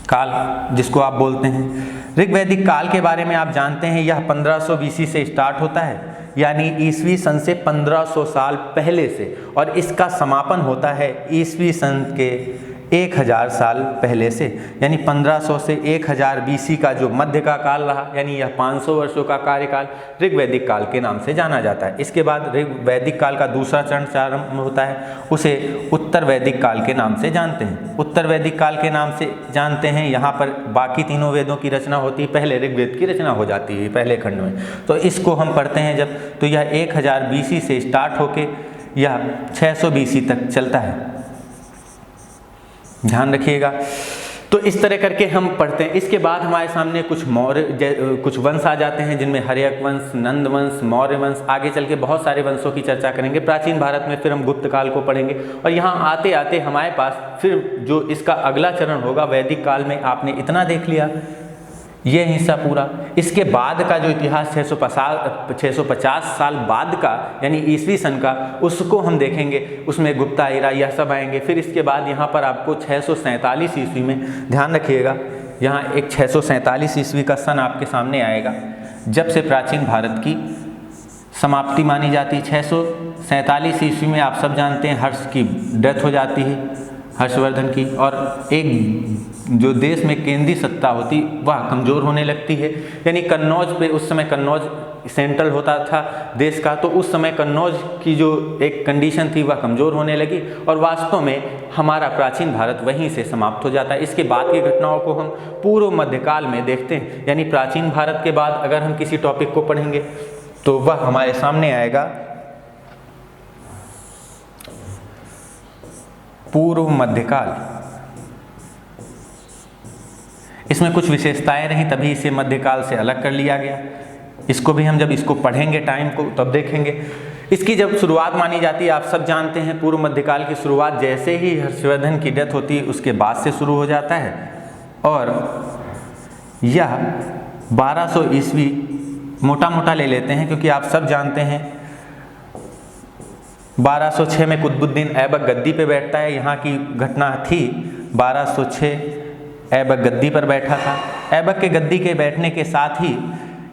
काल जिसको आप बोलते हैं। ऋग्वैदिक काल के बारे में आप जानते हैं यह 1500 BC से स्टार्ट होता है, यानी ईस्वी सन से 1500 साल पहले से, और इसका समापन होता है ईस्वी सन के 1000 साल पहले से, यानी 1500 से 1000 BC का जो मध्य का काल रहा, यानी यह 500 वर्षों का कार्यकाल ऋग्वैदिक काल के नाम से जाना जाता है। इसके बाद वैदिक काल का दूसरा चरण प्रारंभ होता है, उसे उत्तर वैदिक काल के नाम से जानते हैं। उत्तर वैदिक काल के नाम से जानते हैं, यहाँ पर बाकी तीनों वेदों की रचना होती है, पहले ऋग्वेद की रचना हो जाती है पहले खंड में, तो इसको हम पढ़ते हैं जब, तो यह 1000 BC से स्टार्ट होके यह 600 BC तक चलता है। ध्यान रखिएगा, तो इस तरह करके हम पढ़ते हैं। इसके बाद हमारे सामने कुछ कुछ वंश आ जाते हैं जिनमें हर्यक वंश, नंद वंश, मौर्य वंश, आगे चल के बहुत सारे वंशों की चर्चा करेंगे प्राचीन भारत में। फिर हम गुप्त काल को पढ़ेंगे और यहाँ आते आते हमारे पास फिर जो इसका अगला चरण होगा वैदिक काल में। आपने इतना देख लिया ये हिस्सा पूरा। इसके बाद का जो इतिहास 650 साल बाद का यानी ईस्वी सन का, उसको हम देखेंगे, उसमें गुप्ता एरा यह सब आएंगे। फिर इसके बाद यहाँ पर आपको 647 ईस्वी में, ध्यान रखिएगा यहाँ एक 647 ईस्वी का सन आपके सामने आएगा जब से प्राचीन भारत की समाप्ति मानी जाती है। 47 ईस्वी में आप सब जानते हैं हर्ष की डेथ हो जाती है, हर्षवर्धन की, और एक जो देश में केंद्रीय सत्ता होती वह कमज़ोर होने लगती है। यानी कन्नौज पे उस समय कन्नौज सेंट्रल होता था देश का, तो उस समय कन्नौज की जो एक कंडीशन थी वह कमज़ोर होने लगी और वास्तव में हमारा प्राचीन भारत वहीं से समाप्त हो जाता है। इसके बाद की घटनाओं को हम पूर्व मध्यकाल में देखते हैं। यानी प्राचीन भारत के बाद अगर हम किसी टॉपिक को पढ़ेंगे तो वह हमारे सामने आएगा पूर्व मध्यकाल। इसमें कुछ विशेषताएं रहीं तभी इसे मध्यकाल से अलग कर लिया गया। इसको भी हम जब इसको पढ़ेंगे टाइम को तब देखेंगे। इसकी जब शुरुआत मानी जाती है, आप सब जानते हैं पूर्व मध्यकाल की शुरुआत जैसे ही हर्षवर्धन की डेथ होती है उसके बाद से शुरू हो जाता है और यह 1200 ईस्वी मोटा मोटा ले लेते हैं क्योंकि आप सब जानते हैं 1206 में कुतुबुद्दीन ऐबक गद्दी पे बैठता है। यहाँ की घटना थी 1206 ऐबक गद्दी पर बैठा था। ऐबक के गद्दी के बैठने के साथ ही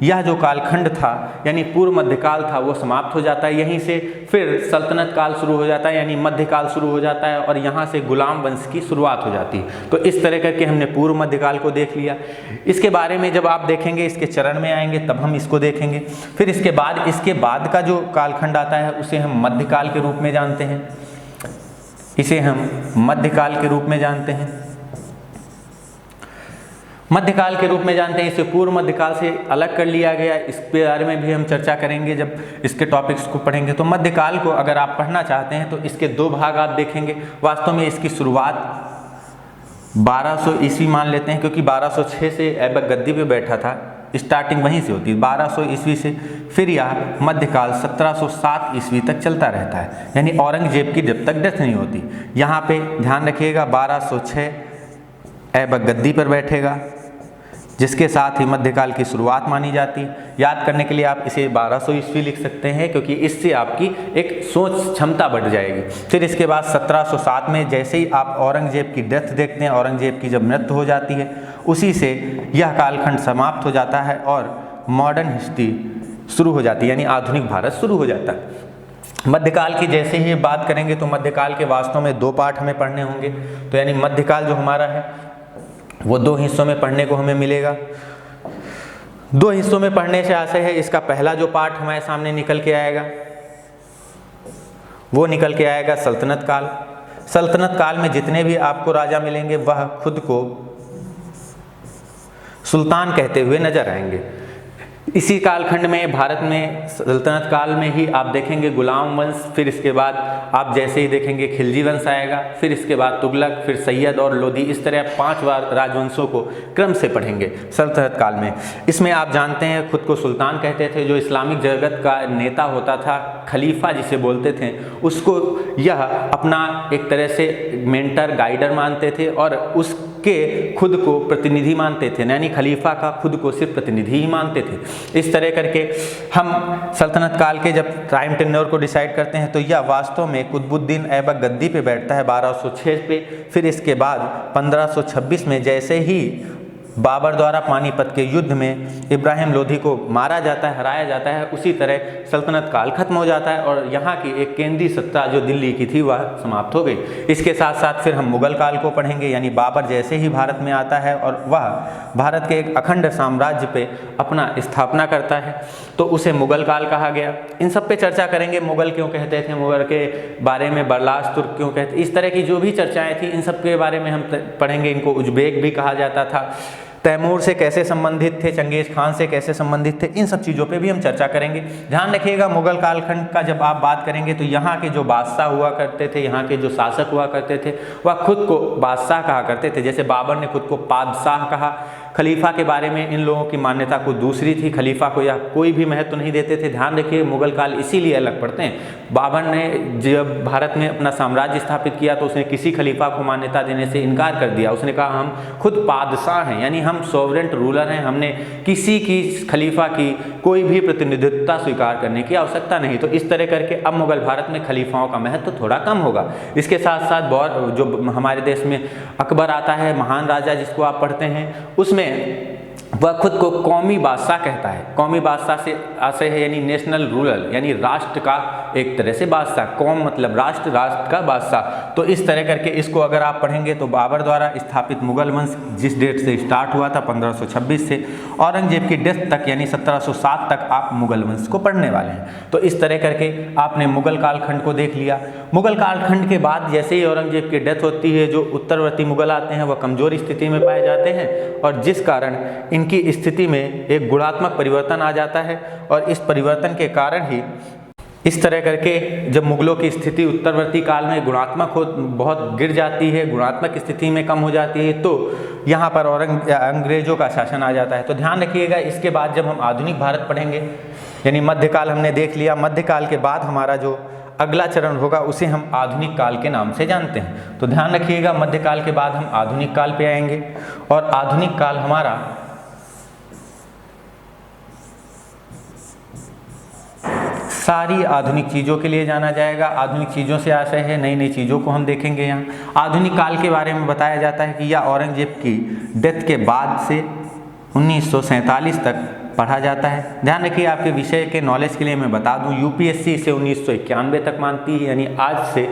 यह जो कालखंड था यानी पूर्व मध्यकाल था वो समाप्त हो जाता है। यहीं से फिर सल्तनत काल शुरू हो जाता है यानी मध्यकाल शुरू हो जाता है और यहाँ से गुलाम वंश की शुरुआत हो जाती है। तो इस तरह करके हमने पूर्व मध्यकाल को देख लिया। इसके बारे में जब आप देखेंगे इसके चरण में आएंगे तब हम इसको देखेंगे। फिर इसके बाद का जो कालखंड आता है उसे हम मध्यकाल के रूप में जानते हैं। इसे हम मध्यकाल के रूप में जानते हैं। मध्यकाल के रूप में जानते हैं, इसे पूर्व मध्यकाल से अलग कर लिया गया। इसके बारे में भी हम चर्चा करेंगे जब इसके टॉपिक्स को पढ़ेंगे। तो मध्यकाल को अगर आप पढ़ना चाहते हैं तो इसके दो भाग आप देखेंगे। वास्तव में इसकी शुरुआत 1200 ईस्वी मान लेते हैं क्योंकि 1206 से ऐबक गद्दी पे बैठा था, स्टार्टिंग वहीं से होती है 1200 ईस्वी से। फिर यह मध्यकाल 1707 ईस्वी तक चलता रहता है यानी औरंगजेब की जब तक डेथ नहीं होती। यहाँ पे ध्यान रखिएगा 1206 ऐबक गद्दी पर बैठेगा जिसके साथ ही मध्यकाल की शुरुआत मानी जाती है। याद करने के लिए आप इसे 1200 ईस्वी लिख सकते हैं क्योंकि इससे आपकी एक सोच क्षमता बढ़ जाएगी। फिर इसके बाद 1707 में जैसे ही आप औरंगजेब की डेथ देखते हैं, औरंगजेब की जब मृत्यु हो जाती है उसी से यह कालखंड समाप्त हो जाता है और मॉडर्न हिस्ट्री शुरू हो जाती है यानी आधुनिक भारत शुरू हो जाता है। मध्यकाल की जैसे ही बात करेंगे तो मध्यकाल के वास्तव में दो पार्ट हमें पढ़ने होंगे। तो यानी मध्यकाल जो हमारा है वो दो हिस्सों में पढ़ने को हमें मिलेगा। दो हिस्सों में पढ़ने से आशय है इसका पहला जो पार्ट हमारे सामने निकल के आएगा वो निकल के आएगा सल्तनत काल। सल्तनत काल में जितने भी आपको राजा मिलेंगे वह खुद को सुल्तान कहते हुए नजर आएंगे। इसी कालखंड में भारत में सल्तनत काल में ही आप देखेंगे गुलाम वंश, फिर इसके बाद आप जैसे ही देखेंगे खिलजी वंश आएगा, फिर इसके बाद तुगलक, फिर सैयद और लोधी। इस तरह 5 बार राजवंशों को क्रम से पढ़ेंगे सल्तनत काल में। इसमें आप जानते हैं खुद को सुल्तान कहते थे। जो इस्लामिक जगत का नेता होता था, खलीफा जिसे बोलते थे, उसको यह अपना एक तरह से मेंटर गाइडर मानते थे और उसके खुद को प्रतिनिधि मानते थे यानी खलीफा का खुद को सिर्फ प्रतिनिधि ही मानते थे। इस तरह करके हम सल्तनत काल के जब टाइम टेन्योर को डिसाइड करते हैं तो यह वास्तव में कुतुबुद्दीन ऐबक गद्दी पे बैठता है 1206 पे। फिर इसके बाद 1526 में जैसे ही बाबर द्वारा पानीपत के युद्ध में इब्राहिम लोधी को मारा जाता है, हराया जाता है, उसी तरह सल्तनत काल खत्म हो जाता है और यहाँ की एक केंद्रीय सत्ता जो दिल्ली की थी वह समाप्त हो गई। इसके साथ साथ फिर हम मुगल काल को पढ़ेंगे यानी बाबर जैसे ही भारत में आता है और वह भारत के एक अखंड साम्राज्य पे अपना स्थापना करता है तो उसे मुगल काल कहा गया। इन सब पे चर्चा करेंगे, मुगल क्यों कहते थे, मुगल के बारे में बरलास तुर्क क्यों कहते, इस तरह की जो भी चर्चाएँ थी इन सब के बारे में हम पढ़ेंगे। इनको उज्बेक भी कहा जाता था। तैमूर से कैसे संबंधित थे, चंगेज खान से कैसे संबंधित थे, इन सब चीज़ों पे भी हम चर्चा करेंगे। ध्यान रखिएगा मुगल कालखंड का जब आप बात करेंगे तो यहाँ के जो बादशाह हुआ करते थे, यहाँ के जो शासक हुआ करते थे वह खुद को बादशाह कहा करते थे। जैसे बाबर ने खुद को पादशाह कहा। खलीफा के बारे में इन लोगों की मान्यता को दूसरी थी, खलीफा को यह कोई भी महत्व नहीं देते थे। ध्यान रखिए मुगल काल इसीलिए अलग पढ़ते हैं। बाबर ने जब भारत में अपना साम्राज्य स्थापित किया तो उसने किसी खलीफा को मान्यता देने से इनकार कर दिया। उसने कहा हम खुद पादशाह हैं यानी हम सॉवरेंट रूलर हैं, हमने किसी की खलीफा की कोई भी प्रतिनिधित्वता स्वीकार करने की आवश्यकता नहीं। तो इस तरह करके अब मुगल भारत में खलीफाओं का महत्व थोड़ा कम होगा। इसके साथ साथ जो हमारे देश में अकबर आता है, महान राजा जिसको आप पढ़ते हैं, उसमें वह खुद को कौमी बादशाह कहता है। कौमी बादशाह से आशय है यानी नेशनल रूलर, यानी राष्ट्र का एक तरह से बादशाह। कौम मतलब राष्ट्र, राष्ट्र का बादशाह। तो इस तरह करके इसको अगर आप पढ़ेंगे तो बाबर द्वारा स्थापित मुगल वंश जिस डेट से स्टार्ट हुआ था 1526 से औरंगजेब की डेथ तक यानी 1707 तक आप मुगल वंश को पढ़ने वाले हैं। तो इस तरह करके आपने मुगल कालखंड को देख लिया। मुगल कालखंड के बाद जैसे ही औरंगजेब की डेथ होती है, जो उत्तरवर्ती मुगल आते हैं वह कमजोर स्थिति में पाए जाते हैं और जिस कारण इनकी स्थिति में एक गुणात्मक परिवर्तन आ जाता है। और इस परिवर्तन के कारण ही इस तरह करके जब मुगलों की स्थिति उत्तरवर्ती काल में गुणात्मक बहुत गिर जाती है, गुणात्मक स्थिति में कम हो जाती है, तो यहाँ पर अंग्रेजों का शासन आ जाता है। तो ध्यान रखिएगा, इसके बाद जब हम आधुनिक भारत पढ़ेंगे यानी मध्यकाल हमने देख लिया, मध्यकाल के बाद हमारा जो अगला चरण होगा उसे हम आधुनिक काल के नाम से जानते हैं। तो ध्यान रखिएगा, मध्यकाल के बाद हम आधुनिक काल पे आएंगे और आधुनिक काल हमारा सारी आधुनिक चीज़ों के लिए जाना जाएगा। आधुनिक चीज़ों से आशय है नई नई चीज़ों को हम देखेंगे। यहाँ आधुनिक काल के बारे में बताया जाता है कि यह औरंगजेब की डेथ के बाद से 1947 तक पढ़ा जाता है। ध्यान रखिए, आपके विषय के नॉलेज के लिए मैं बता दूं, यूपीएससी इसे 1991 तक मानती है, यानी आज से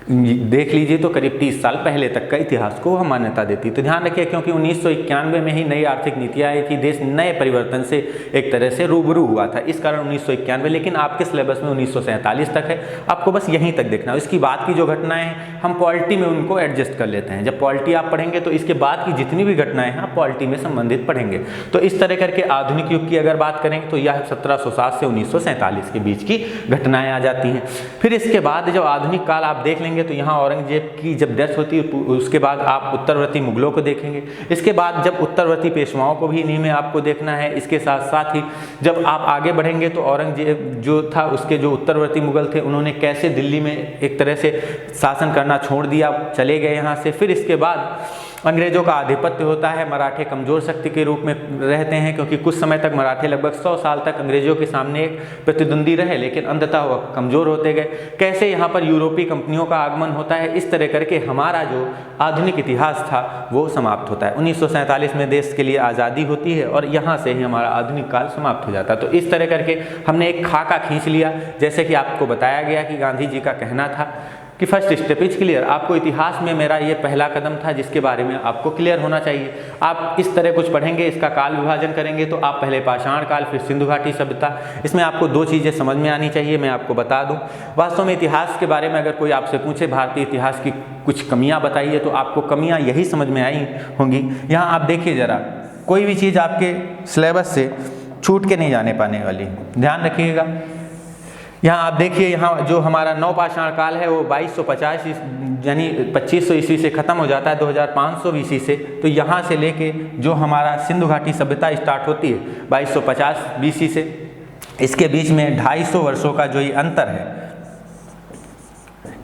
देख लीजिए तो करीब 30 साल पहले तक का इतिहास को हम मान्यता देती है। तो ध्यान रखिए, क्योंकि 1991 में ही नई आर्थिक नीतियाँ आई थी, देश नए परिवर्तन से एक तरह से रूबरू हुआ था, इस कारण 1991, लेकिन आपके सिलेबस में 1947 तक है। आपको बस यहीं तक देखना है। इसकी बाद की जो घटनाएं हैं हम पॉलिटी में उनको एडजस्ट कर लेते हैं। जब पॉलिटी आप पढ़ेंगे तो इसके बाद की जितनी भी घटनाएं हैं आप पॉलिटी में संबंधित पढ़ेंगे। तो इस तरह करके आधुनिक युग की अगर बात करेंगे तो यह 1707 से 1947 के बीच की घटनाएं आ जाती हैं। फिर इसके बाद जब आधुनिक काल आप देख लेंगे तो यहाँ औरंगजेब की जब डेथ होती है उसके बाद आप उत्तरवर्ती मुगलों को देखेंगे। इसके बाद जब उत्तरवर्ती पेशवाओं को भी इन्हीं में आपको देखना है। इसके साथ साथ ही जब आप आगे बढ़ेंगे तो औरंगजेब जो था उसके जो उत्तरवर्ती मुगल थे उन्होंने कैसे दिल्ली में एक तरह से शासन करना छोड़ दिया, चले गए यहाँ से। फिर इसके बाद अंग्रेजों का आधिपत्य होता है, मराठे कमजोर शक्ति के रूप में रहते हैं, क्योंकि कुछ समय तक मराठे लगभग 100 साल तक अंग्रेजों के सामने एक प्रतिद्वंदी रहे, लेकिन अंततः वह कमजोर होते गए। कैसे यहाँ पर यूरोपीय कंपनियों का आगमन होता है, इस तरह करके हमारा जो आधुनिक इतिहास था वो समाप्त होता है। 1947 में देश के लिए आज़ादी होती है और यहाँ से ही हमारा आधुनिक काल समाप्त हो जाता है। तो इस तरह करके हमने एक खाका खींच लिया, जैसे कि आपको बताया गया कि गांधी जी का कहना था कि फर्स्ट स्टेप इज क्लियर। आपको इतिहास में मेरा ये पहला कदम था जिसके बारे में आपको क्लियर होना चाहिए। आप इस तरह कुछ पढ़ेंगे, इसका काल विभाजन करेंगे तो आप पहले पाषाण काल, फिर सिंधु घाटी सभ्यता। इसमें आपको दो चीज़ें समझ में आनी चाहिए, मैं आपको बता दूं। वास्तव में इतिहास के बारे में अगर कोई आपसे पूछे भारतीय इतिहास की कुछ कमियाँ बताइए तो आपको कमियाँ यही समझ में आई होंगी। यहाँ आप देखिए ज़रा, कोई भी चीज़ आपके सिलेबस से छूट के नहीं जाने पाने वाली, ध्यान रखिएगा। यहाँ आप देखिए, यहाँ जो हमारा नवपाषाण काल है वो 2250 यानी 2500 ईस्वी से ख़त्म हो जाता है 2500 ईस्वी से। तो यहाँ से लेके जो हमारा सिंधु घाटी सभ्यता स्टार्ट होती है 2250 बीसी से, इसके बीच में 250 वर्षों का जो ये अंतर है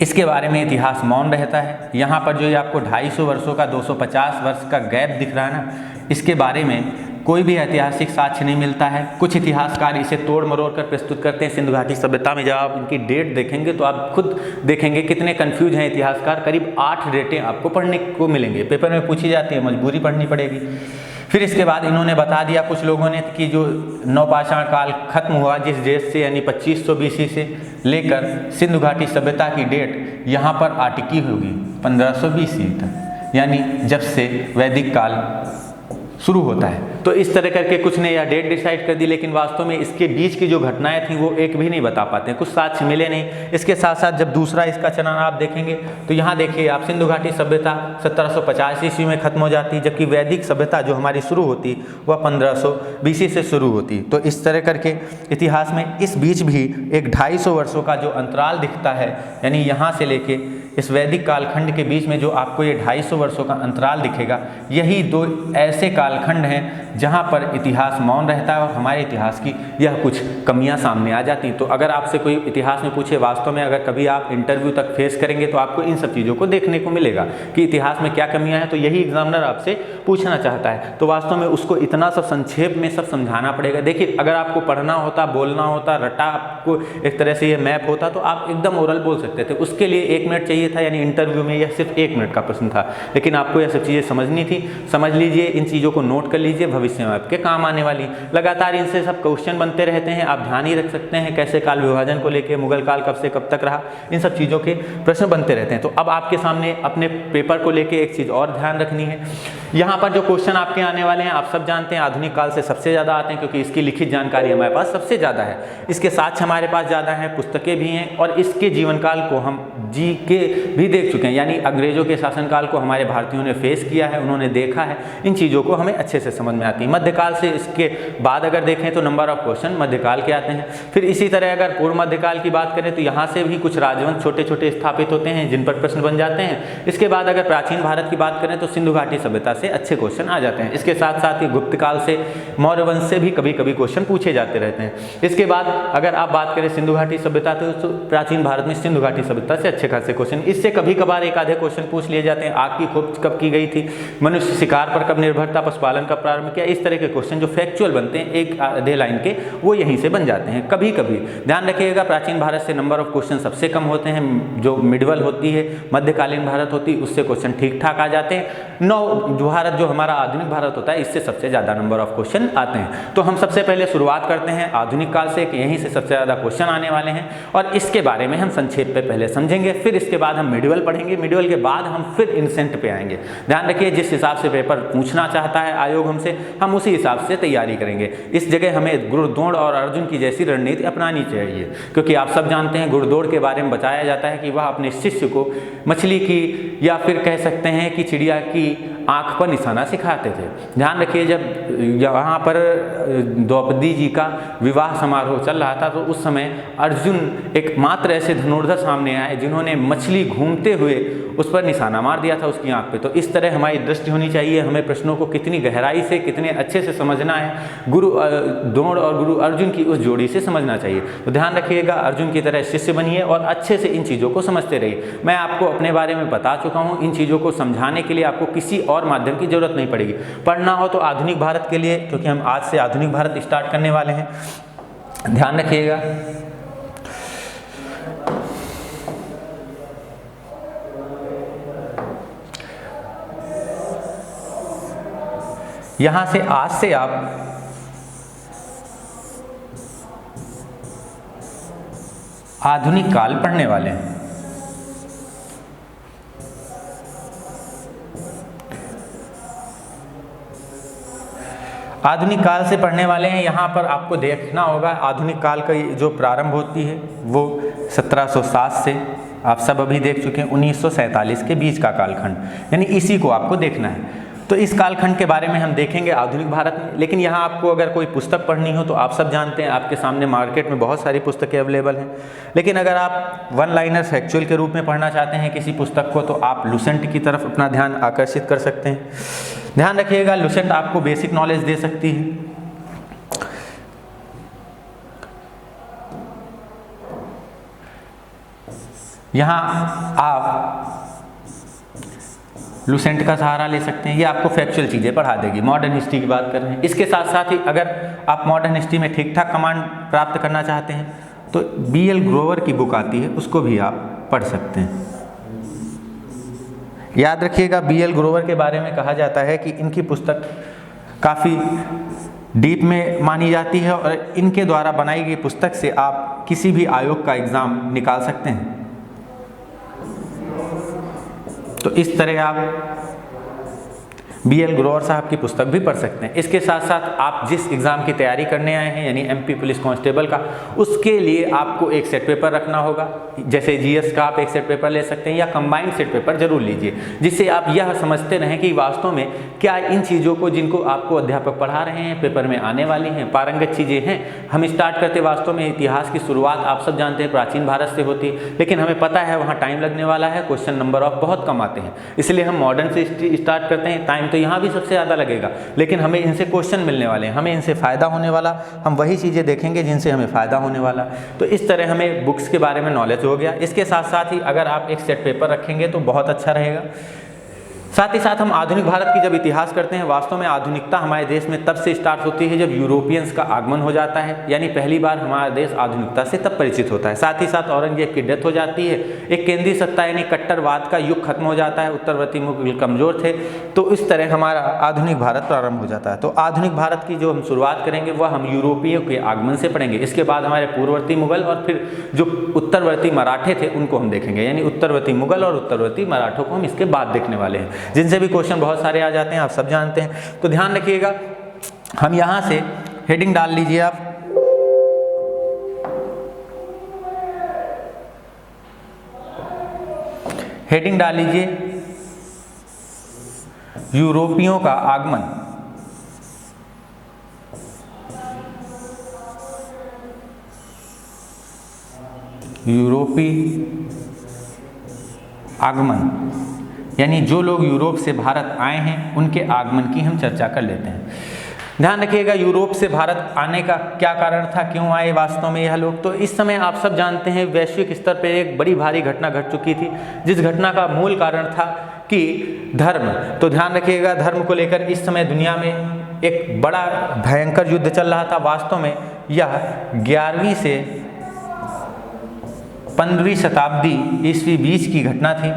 इसके बारे में इतिहास मौन रहता है। यहाँ पर जो ये आपको 250 वर्षों का 250 वर्ष का गैप दिख रहा है ना, इसके बारे में कोई भी ऐतिहासिक साक्ष्य नहीं मिलता है। कुछ इतिहासकार इसे तोड़ मरोड़ कर प्रस्तुत करते हैं। सिंधु घाटी सभ्यता में जब आप इनकी डेट देखेंगे तो आप खुद देखेंगे कितने कंफ्यूज हैं इतिहासकार। करीब 8 डेटें आपको पढ़ने को मिलेंगे, पेपर में पूछी जाती है, मजबूरी पढ़नी पड़ेगी। फिर इसके बाद इन्होंने बता दिया कुछ लोगों ने कि जो नवपाषाण काल खत्म हुआ जिस डेट से यानी 2500 बीसी से लेकर सिंधु घाटी सभ्यता की डेट यहाँ पर आटिकी होगी 1500 बीसी तक, यानी जब से वैदिक काल शुरू होता है। तो इस तरह करके कुछ ने यह डेट डिसाइड कर दी, लेकिन वास्तव में इसके बीच की जो घटनाएं थी वो एक भी नहीं बता पाते हैं, कुछ साक्ष्य मिले नहीं। इसके साथ साथ जब दूसरा इसका चरण आप देखेंगे तो यहाँ देखिए आप, सिंधु घाटी सभ्यता 1750 ईस्वी में खत्म हो जाती, जबकि वैदिक सभ्यता जो हमारी शुरू होती वह 1500 बीसी से शुरू होती। तो इस तरह करके इतिहास में इस बीच भी एक 250 वर्षों का जो अंतराल दिखता है, यानी यहाँ से लेके इस वैदिक कालखंड के बीच में जो आपको ये 250 वर्षों का अंतराल दिखेगा, यही दो ऐसे कालखंड हैं जहाँ पर इतिहास मौन रहता है और हमारे इतिहास की यह कुछ कमियां सामने आ जाती हैं। तो अगर आपसे कोई इतिहास में पूछे, वास्तव में अगर कभी आप इंटरव्यू तक फेस करेंगे तो आपको इन सब चीज़ों को देखने को मिलेगा कि इतिहास में क्या कमियां हैं, तो यही एग्जामिनर आपसे पूछना चाहता है। तो वास्तव में उसको इतना सब संक्षेप में सब समझाना पड़ेगा। देखिए, अगर आपको पढ़ना होता, बोलना होता, रटा आपको एक तरह से ये मैप होता तो आप एकदम ओरल बोल सकते थे। उसके लिए 1 मिनट चाहिए चाहिए था, यानी इंटरव्यू में यह सिर्फ 1 मिनट का प्रश्न था, लेकिन आपको यह सब चीज़ें समझनी थी। समझ लीजिए, इन चीज़ों को नोट कर लीजिए, भविष्य में आपके काम आने वाली। लगातार इनसे सब क्वेश्चन बनते रहते हैं, आप ध्यान ही रख सकते हैं। कैसे काल विभाजन को लेकर, मुगल काल कब से कब तक रहा, इन सब चीज़ों के प्रश्न बनते रहते हैं। तो अब आपके सामने अपने पेपर को लेकर एक चीज़ और ध्यान रखनी है। यहाँ पर जो क्वेश्चन आपके आने वाले हैं, आप सब जानते हैं आधुनिक काल से सबसे ज़्यादा आते हैं, क्योंकि इसकी लिखित जानकारी हमारे पास सबसे ज़्यादा है। इसके साक्ष्य हमारे पास ज़्यादा है, पुस्तकें भी हैं, और इसके जीवन काल को हम जी के भी देख चुके हैं, यानी अंग्रेजों के शासनकाल को हमारे भारतीयों ने फेस किया है, उन्होंने देखा है। इन चीज़ों को हमें अच्छे से समझ में आती है। मध्यकाल से इसके बाद अगर देखें तो नंबर ऑफ क्वेश्चन मध्यकाल के आते हैं। फिर इसी तरह अगर पूर्व मध्यकाल की बात करें तो यहाँ से भी कुछ राजवंश छोटे छोटे स्थापित होते हैं, जिन पर प्रश्न बन जाते हैं। इसके बाद अगर प्राचीन भारत की बात करें तो सिंधु घाटी सभ्यता से अच्छे क्वेश्चन आ जाते हैं। इसके साथ साथ ही गुप्त काल से, मौर्य वंश से भी कभी कभी क्वेश्चन पूछे जाते रहते हैं। इसके बाद अगर आप बात करें सिंधु घाटी सभ्यता, तो प्राचीन भारत में सिंधु घाटी सभ्यता से अच्छे खासे क्वेश्चन, इससे कभी कभार एक आधे क्वेश्चन पूछ लिए जाते हैं। आग की खोज कब की गई थी, मनुष्य शिकार पर कब निर्भर था, पशुपालन कब प्रारंभ किया, इस तरह के क्वेश्चन जो फैक्चुअल बनते हैं एक आधे लाइन के, वो यहीं से बन जाते हैं। कभी कभी ध्यान रखिएगा, प्राचीन भारत से नंबर ऑफ क्वेश्चन सबसे कम होते हैं। जो मिडवल होती है, मध्यकालीन भारत होती है, उससे क्वेश्चन ठीक ठाक आ जाते हैं। भारत जो हमारा आधुनिक भारत होता है, इससे सबसे ज़्यादा नंबर ऑफ क्वेश्चन आते हैं। तो हम सबसे पहले शुरुआत करते हैं आधुनिक काल से, कि यहीं से सबसे ज़्यादा क्वेश्चन आने वाले हैं, और इसके बारे में हम संक्षेप में पहले समझेंगे। फिर इसके बाद हम मिडवल पढ़ेंगे, मिडवल के बाद हम फिर इंसेंट पे आएंगे। ध्यान रखिए, जिस हिसाब से पेपर पूछना चाहता है आयोग हमसे, हम उसी हिसाब से तैयारी करेंगे। इस जगह हमें गुरुद्रोण और अर्जुन की जैसी रणनीति अपनानी चाहिए, क्योंकि आप सब जानते हैं गुरुद्रोण के बारे में बताया जाता है कि वह अपने शिष्य को मछली की, या फिर कह सकते हैं कि चिड़िया की आंख पर निशाना सिखाते थे। ध्यान रखिए, जब यहाँ पर द्रौपदी जी का विवाह समारोह चल रहा था, तो उस समय अर्जुन एकमात्र ऐसे धनुर्धर सामने आए जिन्होंने मछली घूमते हुए उस पर निशाना मार दिया था उसकी आंख पे। तो इस तरह हमारी दृष्टि होनी चाहिए, हमें प्रश्नों को कितनी गहराई से, कितने अच्छे से समझना है, गुरु द्रोण और गुरु अर्जुन की उस जोड़ी से समझना चाहिए। तो ध्यान रखिएगा, अर्जुन की तरह शिष्य बनिए और अच्छे से इन चीज़ों को समझते रहिए। मैं आपको अपने बारे में बता चुका हूँ, इन चीज़ों को समझाने के लिए आपको किसी और माध्यम की जरूरत नहीं पड़ेगी। पढ़ना हो तो आधुनिक भारत के लिए, क्योंकि हम आज से आधुनिक भारत स्टार्ट करने वाले हैं। ध्यान रखिएगा, यहां से आज से आप आधुनिक काल पढ़ने वाले हैं। आधुनिक काल से पढ़ने वाले हैं। यहाँ पर आपको देखना होगा, आधुनिक काल का जो प्रारंभ होती है वो 1707 से, आप सब अभी देख चुके हैं, 1947 के बीच का कालखंड, यानी इसी को आपको देखना है। तो इस कालखंड के बारे में हम देखेंगे आधुनिक भारत में। लेकिन यहाँ आपको अगर कोई पुस्तक पढ़नी हो तो आप सब जानते हैं आपके सामने मार्केट में बहुत सारी पुस्तकें अवेलेबल हैं। लेकिन अगर आप वन लाइनर फैक्चुअल के रूप में पढ़ना चाहते हैं किसी पुस्तक को, तो आप लुसेंट की तरफ अपना ध्यान आकर्षित कर सकते हैं। ध्यान रखिएगा, लुसेंट आपको बेसिक नॉलेज दे सकती है। यहाँ आप लुसेंट का सहारा ले सकते हैं, ये आपको फैक्चुअल चीज़ें पढ़ा देगी। मॉडर्न हिस्ट्री की बात कर रहे हैं। इसके साथ साथ ही अगर आप मॉडर्न हिस्ट्री में ठीक ठाक कमांड प्राप्त करना चाहते हैं तो BL ग्रोवर की बुक आती है, उसको भी आप पढ़ सकते हैं। याद रखिएगा, BL ग्रोवर के बारे में कहा जाता है कि इनकी पुस्तक काफ़ी डीप में मानी जाती है और इनके द्वारा बनाई गई पुस्तक से आप किसी भी आयोग का एग्ज़ाम निकाल सकते हैं। तो इस तरह आप BL ग्रोवर साहब की पुस्तक भी पढ़ सकते हैं। इसके साथ साथ आप जिस एग्ज़ाम की तैयारी करने आए हैं, यानी MP पुलिस कांस्टेबल का, उसके लिए आपको एक सेट पेपर रखना होगा। जैसे GS का आप एक सेट पेपर ले सकते हैं, या कंबाइंड सेट पेपर जरूर लीजिए, जिससे आप यह समझते रहें कि वास्तव में क्या इन चीज़ों को, जिनको आपको अध्यापक पढ़ा रहे हैं, पेपर में आने वाली हैं, पारंगत चीज़ें हैं। हम स्टार्ट करते वास्तव में इतिहास की शुरुआत आप सब जानते हैं प्राचीन भारत से होती है, लेकिन हमें पता है वहाँ टाइम लगने वाला है, क्वेश्चन नंबर ऑफ बहुत कम आते हैं, इसलिए हम मॉडर्न से स्टार्ट करते हैं। टाइम तो यहाँ भी सबसे ज़्यादा लगेगा, लेकिन हमें इनसे क्वेश्चन मिलने वाले हैं, हमें इनसे फ़ायदा होने वाला, हम वही चीज़ें देखेंगे जिनसे हमें फ़ायदा होने वाला। तो इस तरह हमें बुक्स के बारे में नॉलेज हो गया। इसके साथ साथ ही अगर आप एक सेट पेपर रखेंगे तो बहुत अच्छा रहेगा। साथ ही साथ हम आधुनिक भारत की जब इतिहास करते हैं, वास्तव में आधुनिकता हमारे देश में तब से स्टार्ट होती है जब यूरोपियंस का आगमन हो जाता है, यानी पहली बार हमारा देश आधुनिकता से तब परिचित होता है। साथ ही साथ औरंगजेब की डेथ हो जाती है, एक केंद्रीय सत्ता यानी कट्टरवाद का युग खत्म हो जाता है, उत्तरवर्ती मुगल कमजोर थे, तो इस तरह हमारा आधुनिक भारत प्रारंभ हो जाता है। तो आधुनिक भारत की जो हम शुरुआत करेंगे वह हम यूरोपीय के आगमन से पढ़ेंगे। इसके बाद हमारे पूर्ववर्ती मुगल और फिर जो उत्तरवर्ती मराठे थे उनको हम देखेंगे, यानी उत्तरवर्ती मुगल और उत्तरवर्ती मराठों को हम इसके बाद देखने वाले हैं, जिनसे भी क्वेश्चन बहुत सारे आ जाते हैं, आप सब जानते हैं। तो ध्यान रखिएगा, हम यहां से हेडिंग डाल लीजिए आप, हेडिंग डाल लीजिए यूरोपियों का आगमन। यूरोपीय आगमन यानी जो लोग यूरोप से भारत आए हैं उनके आगमन की हम चर्चा कर लेते हैं। ध्यान रखिएगा, यूरोप से भारत आने का क्या कारण था, क्यों आए वास्तव में यह लोग। तो इस समय आप सब जानते हैं वैश्विक स्तर पर एक बड़ी भारी घटना घट चुकी थी, जिस घटना का मूल कारण था कि धर्म। तो ध्यान रखिएगा, धर्म को लेकर इस समय दुनिया में एक बड़ा भयंकर युद्ध चल रहा था। वास्तव में यह 11वीं से 15वीं शताब्दी ईस्वी बीच की घटना थी,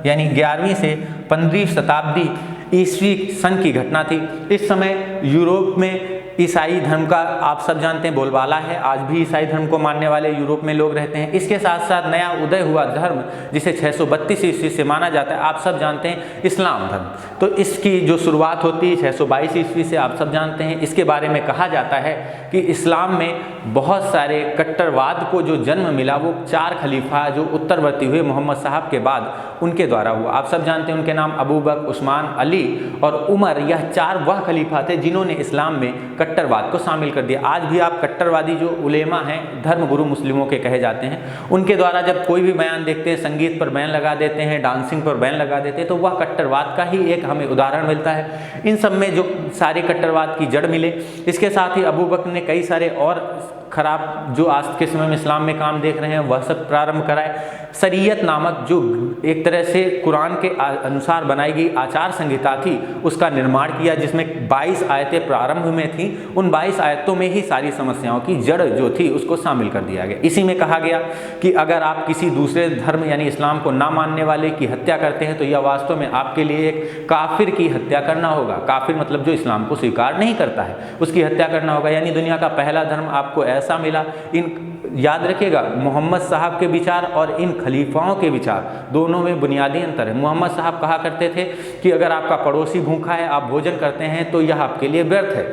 यानी 11वीं से 15वीं शताब्दी ईस्वी सन की घटना थी। इस समय यूरोप में ईसाई धर्म का आप सब जानते हैं बोलबाला है, आज भी ईसाई धर्म को मानने वाले यूरोप में लोग रहते हैं। इसके साथ साथ नया उदय हुआ धर्म जिसे 632 ईस्वी से माना जाता है, आप सब जानते हैं इस्लाम धर्म। तो इसकी जो शुरुआत होती है 622 ईस्वी से, आप सब जानते हैं। इसके बारे में कहा जाता है कि इस्लाम में बहुत सारे कट्टरवाद को जो जन्म मिला वो 4 खलीफा जो उत्तरवर्ती हुए मोहम्मद साहब के बाद उनके द्वारा हुआ। आप सब जानते हैं उनके नाम अबू बकर, उस्मान, अली और उमर, यह 4 वह खलीफा थे जिन्होंने इस्लाम में कट्टरवाद को शामिल कर दिया। आज भी आप कट्टरवादी जो उलेमा हैं, धर्म गुरु मुस्लिमों के कहे जाते हैं, उनके द्वारा जब कोई भी बयान देखते हैं, संगीत पर बैन लगा देते हैं, डांसिंग पर बैन लगा देते हैं, तो वह कट्टरवाद का ही एक हमें उदाहरण मिलता है। इन सब में जो सारे कट्टरवाद की जड़ मिले। इसके साथ ही अबू बकर ने कई सारे और खराब जो आज के समय में इस्लाम में काम देख रहे हैं वह सब प्रारंभ कराए। शरीयत नामक जो एक तरह से कुरान के अनुसार बनाई गई आचार संहिता थी उसका निर्माण किया, जिसमें 22 आयतें प्रारंभ में थी। उन 22 आयतों में ही सारी समस्याओं की जड़ जो थी उसको शामिल कर दिया गया। इसी में कहा गया कि अगर आप किसी दूसरे धर्म यानी इस्लाम को ना मानने वाले की हत्या करते हैं तो यह वास्तव में आपके लिए एक काफिर की हत्या करना होगा। काफिर मतलब जो इस्लाम को स्वीकार नहीं करता है उसकी हत्या करना होगा, यानी दुनिया का पहला धर्म आपको ऐसा मिला। इन याद रखिएगा, मोहम्मद साहब के विचार और इन खलीफाओं के विचार दोनों में बुनियादी अंतर है। मोहम्मद साहब कहा करते थे कि अगर आपका पड़ोसी भूखा है, आप भोजन करते हैं तो यह आपके लिए व्यर्थ है,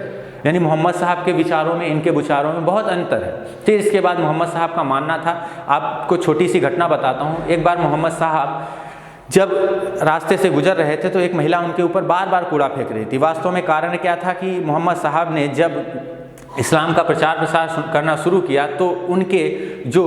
यानी मोहम्मद साहब के विचारों में इनके विचारों में बहुत अंतर है। फिर इसके बाद मोहम्मद साहब का मानना था, आपको छोटी सी घटना बताता हूँ। एक बार मोहम्मद साहब जब रास्ते से गुजर रहे थे तो एक महिला उनके ऊपर बार बार कूड़ा फेंक रही थी। वास्तव में कारण क्या था कि मोहम्मद साहब ने जब इस्लाम का प्रचार प्रसार करना शुरू किया तो उनके जो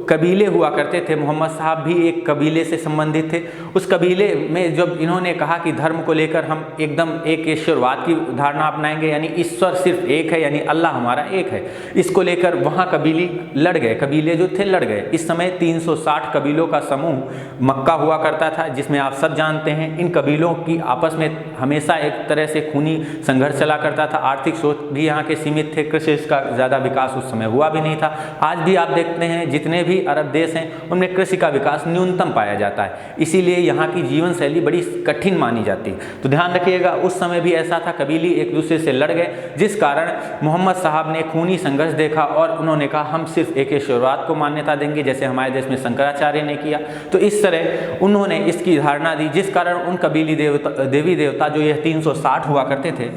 कबीले हुआ करते थे, मोहम्मद साहब भी एक कबीले से संबंधित थे। उस कबीले में जब इन्होंने कहा कि धर्म को लेकर हम एकदम एक ईश्वरवाद की धारणा अपनाएंगे, यानी ईश्वर सिर्फ एक है, यानी अल्लाह हमारा एक है, इसको लेकर वहाँ कबीले लड़ गए। कबीले जो थे लड़ गए। इस समय 360 कबीलों का समूह मक्का हुआ करता था, जिसमें आप सब जानते हैं इन कबीलों की आपस में हमेशा एक तरह से खूनी संघर्ष चला करता था। आर्थिक स्रोत भी यहाँ के सीमित थे, कृषि का ज़्यादा विकास उस समय हुआ भी नहीं था। आज भी आप देखते हैं जितने भी अरब देश हैं उनमें कृषि का विकास न्यूनतम पाया जाता है, इसीलिए यहाँ की जीवन शैली बड़ी कठिन मानी जाती है। तो ध्यान रखिएगा, उस समय भी ऐसा था, कबीले एक दूसरे से लड़ गए, जिस कारण मोहम्मद साहब ने खूनी संघर्ष देखा और उन्होंने कहा हम सिर्फ एक ईश्वरवाद को मान्यता देंगे, जैसे हमारे देश में शंकराचार्य ने किया। तो इस तरह उन्होंने इसकी धारणा दी, जिस कारण उन कबीली देवी देवता जो यह 360 हुआ करते थे,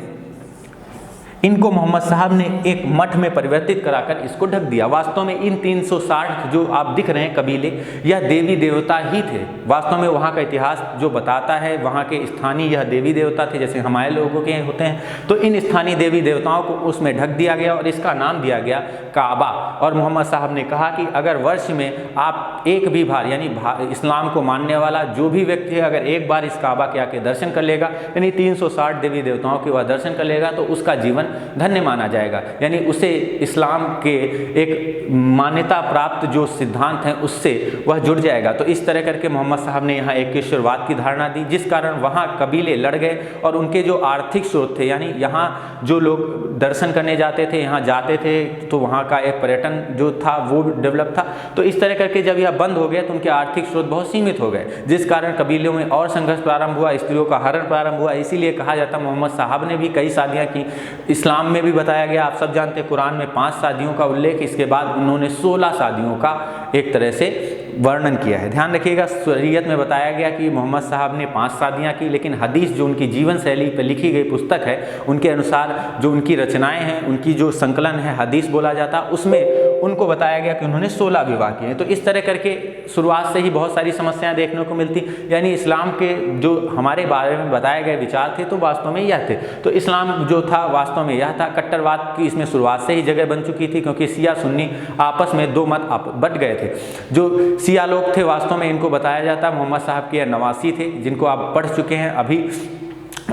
इनको मोहम्मद साहब ने एक मठ में परिवर्तित कराकर इसको ढक दिया। वास्तव में इन 360 जो आप दिख रहे हैं कबीले, यह देवी देवता ही थे। वास्तव में वहाँ का इतिहास जो बताता है, वहाँ के स्थानीय यह देवी देवता थे, जैसे हमारे लोगों के होते हैं। तो इन स्थानीय देवी देवताओं को उसमें ढक दिया गया और इसका नाम दिया गया काबा। और मोहम्मद साहब ने कहा कि अगर वर्ष में आप एक भी बार, यानी इस्लाम को मानने वाला जो भी व्यक्ति है, अगर एक बार इस काबा के आके दर्शन कर लेगा, यानी 360 देवी देवताओं के वह दर्शन कर लेगा, तो उसका जीवन धन्य माना जाएगा, यानी उसे इस्लाम के एक मान्यता प्राप्त जो सिद्धांत हैं उससे वह जुड़ जाएगा। तो इस तरह करके मोहम्मद साहब ने यहाँ एकेश्वरवाद की धारणा दी, जिस कारण वहाँ कबीले लड़ गए और उनके जो आर्थिक स्रोत थे, यानी यहाँ जो लोग दर्शन करने जाते थे, यहाँ जाते थे तो वहाँ का एक पर्यटन जो था वो डेवलप था। तो इस तरह करके जब यह बंद हो गया तो उनके आर्थिक स्रोत बहुत सीमित हो गए, जिस कारण कबीलों में और संघर्ष प्रारंभ हुआ, स्त्रियों का हरण प्रारंभ हुआ। इसीलिए कहा जाता मोहम्मद साहब ने भी कई शादियाँ की। इस्लाम में भी बताया गया, आप सब जानते हैं कुरान में 5 शादियों का उल्लेख, इसके बाद उन्होंने 16 शादियों का एक तरह से वर्णन किया है। ध्यान रखिएगा, शरीयत में बताया गया कि मोहम्मद साहब ने 5 शादियाँ की, लेकिन हदीस जो उनकी जीवन शैली पर लिखी गई पुस्तक है उनके अनुसार जो उनकी रचनाएं हैं, उनकी जो संकलन है हदीस बोला जाता, उसमें उनको बताया गया कि उन्होंने 16 विवाह किए हैं। तो इस तरह करके शुरुआत से ही बहुत सारी समस्याएं देखने को मिलती, यानी इस्लाम के जो हमारे बारे में बताए गए विचार थे तो वास्तव में यह थे। तो इस्लाम जो था वास्तव में यह था, कट्टरवाद की इसमें शुरुआत से ही जगह बन चुकी थी, क्योंकि शिया सुन्नी आपस में 2 मत बट गए थे। जो शिया लोग थे वास्तव में इनको बताया जाता, मोहम्मद साहब के नवासी थे जिनको आप पढ़ चुके हैं अभी,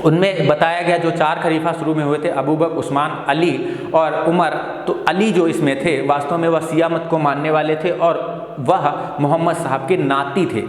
उनमें बताया गया जो 4 खलीफा शुरू में हुए थे, अबू बकर, उस्मान, अली और उमर। तो अली जो इसमें थे वास्तव में वह शिया मत को मानने वाले थे और वह मोहम्मद साहब के नाती थे।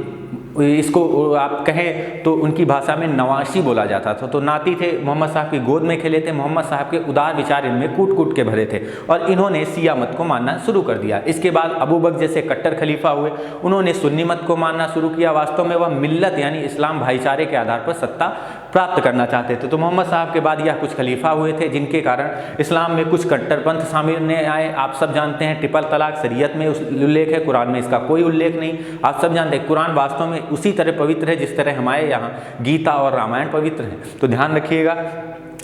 इसको आप कहें तो उनकी भाषा में नवाशी बोला जाता था। तो नाती थे, मोहम्मद साहब की गोद में खेले थे, मोहम्मद साहब के उदार विचार इनमें कूट कूट के भरे थे और इन्होंने शिया मत को मानना शुरू कर दिया। इसके बाद अबू बकर जैसे कट्टर खलीफा हुए, उन्होंने सुन्नी मत को मानना शुरू किया। वास्तव में वह मिल्लत यानी इस्लाम भाईचारे के आधार पर सत्ता प्राप्त करना चाहते थे। तो मोहम्मद साहब के बाद यह कुछ खलीफा हुए थे जिनके कारण इस्लाम में कुछ कट्टरपंथ सामने आए। आप सब जानते हैं ट्रिपल तलाक शरीयत में उल्लेख है, कुरान में इसका कोई उल्लेख नहीं। आप सब जानते हैं कुरान वास्तव में उसी तरह पवित्र है जिस तरह हमारे यहाँ गीता और रामायण पवित्र है। तो ध्यान रखिएगा,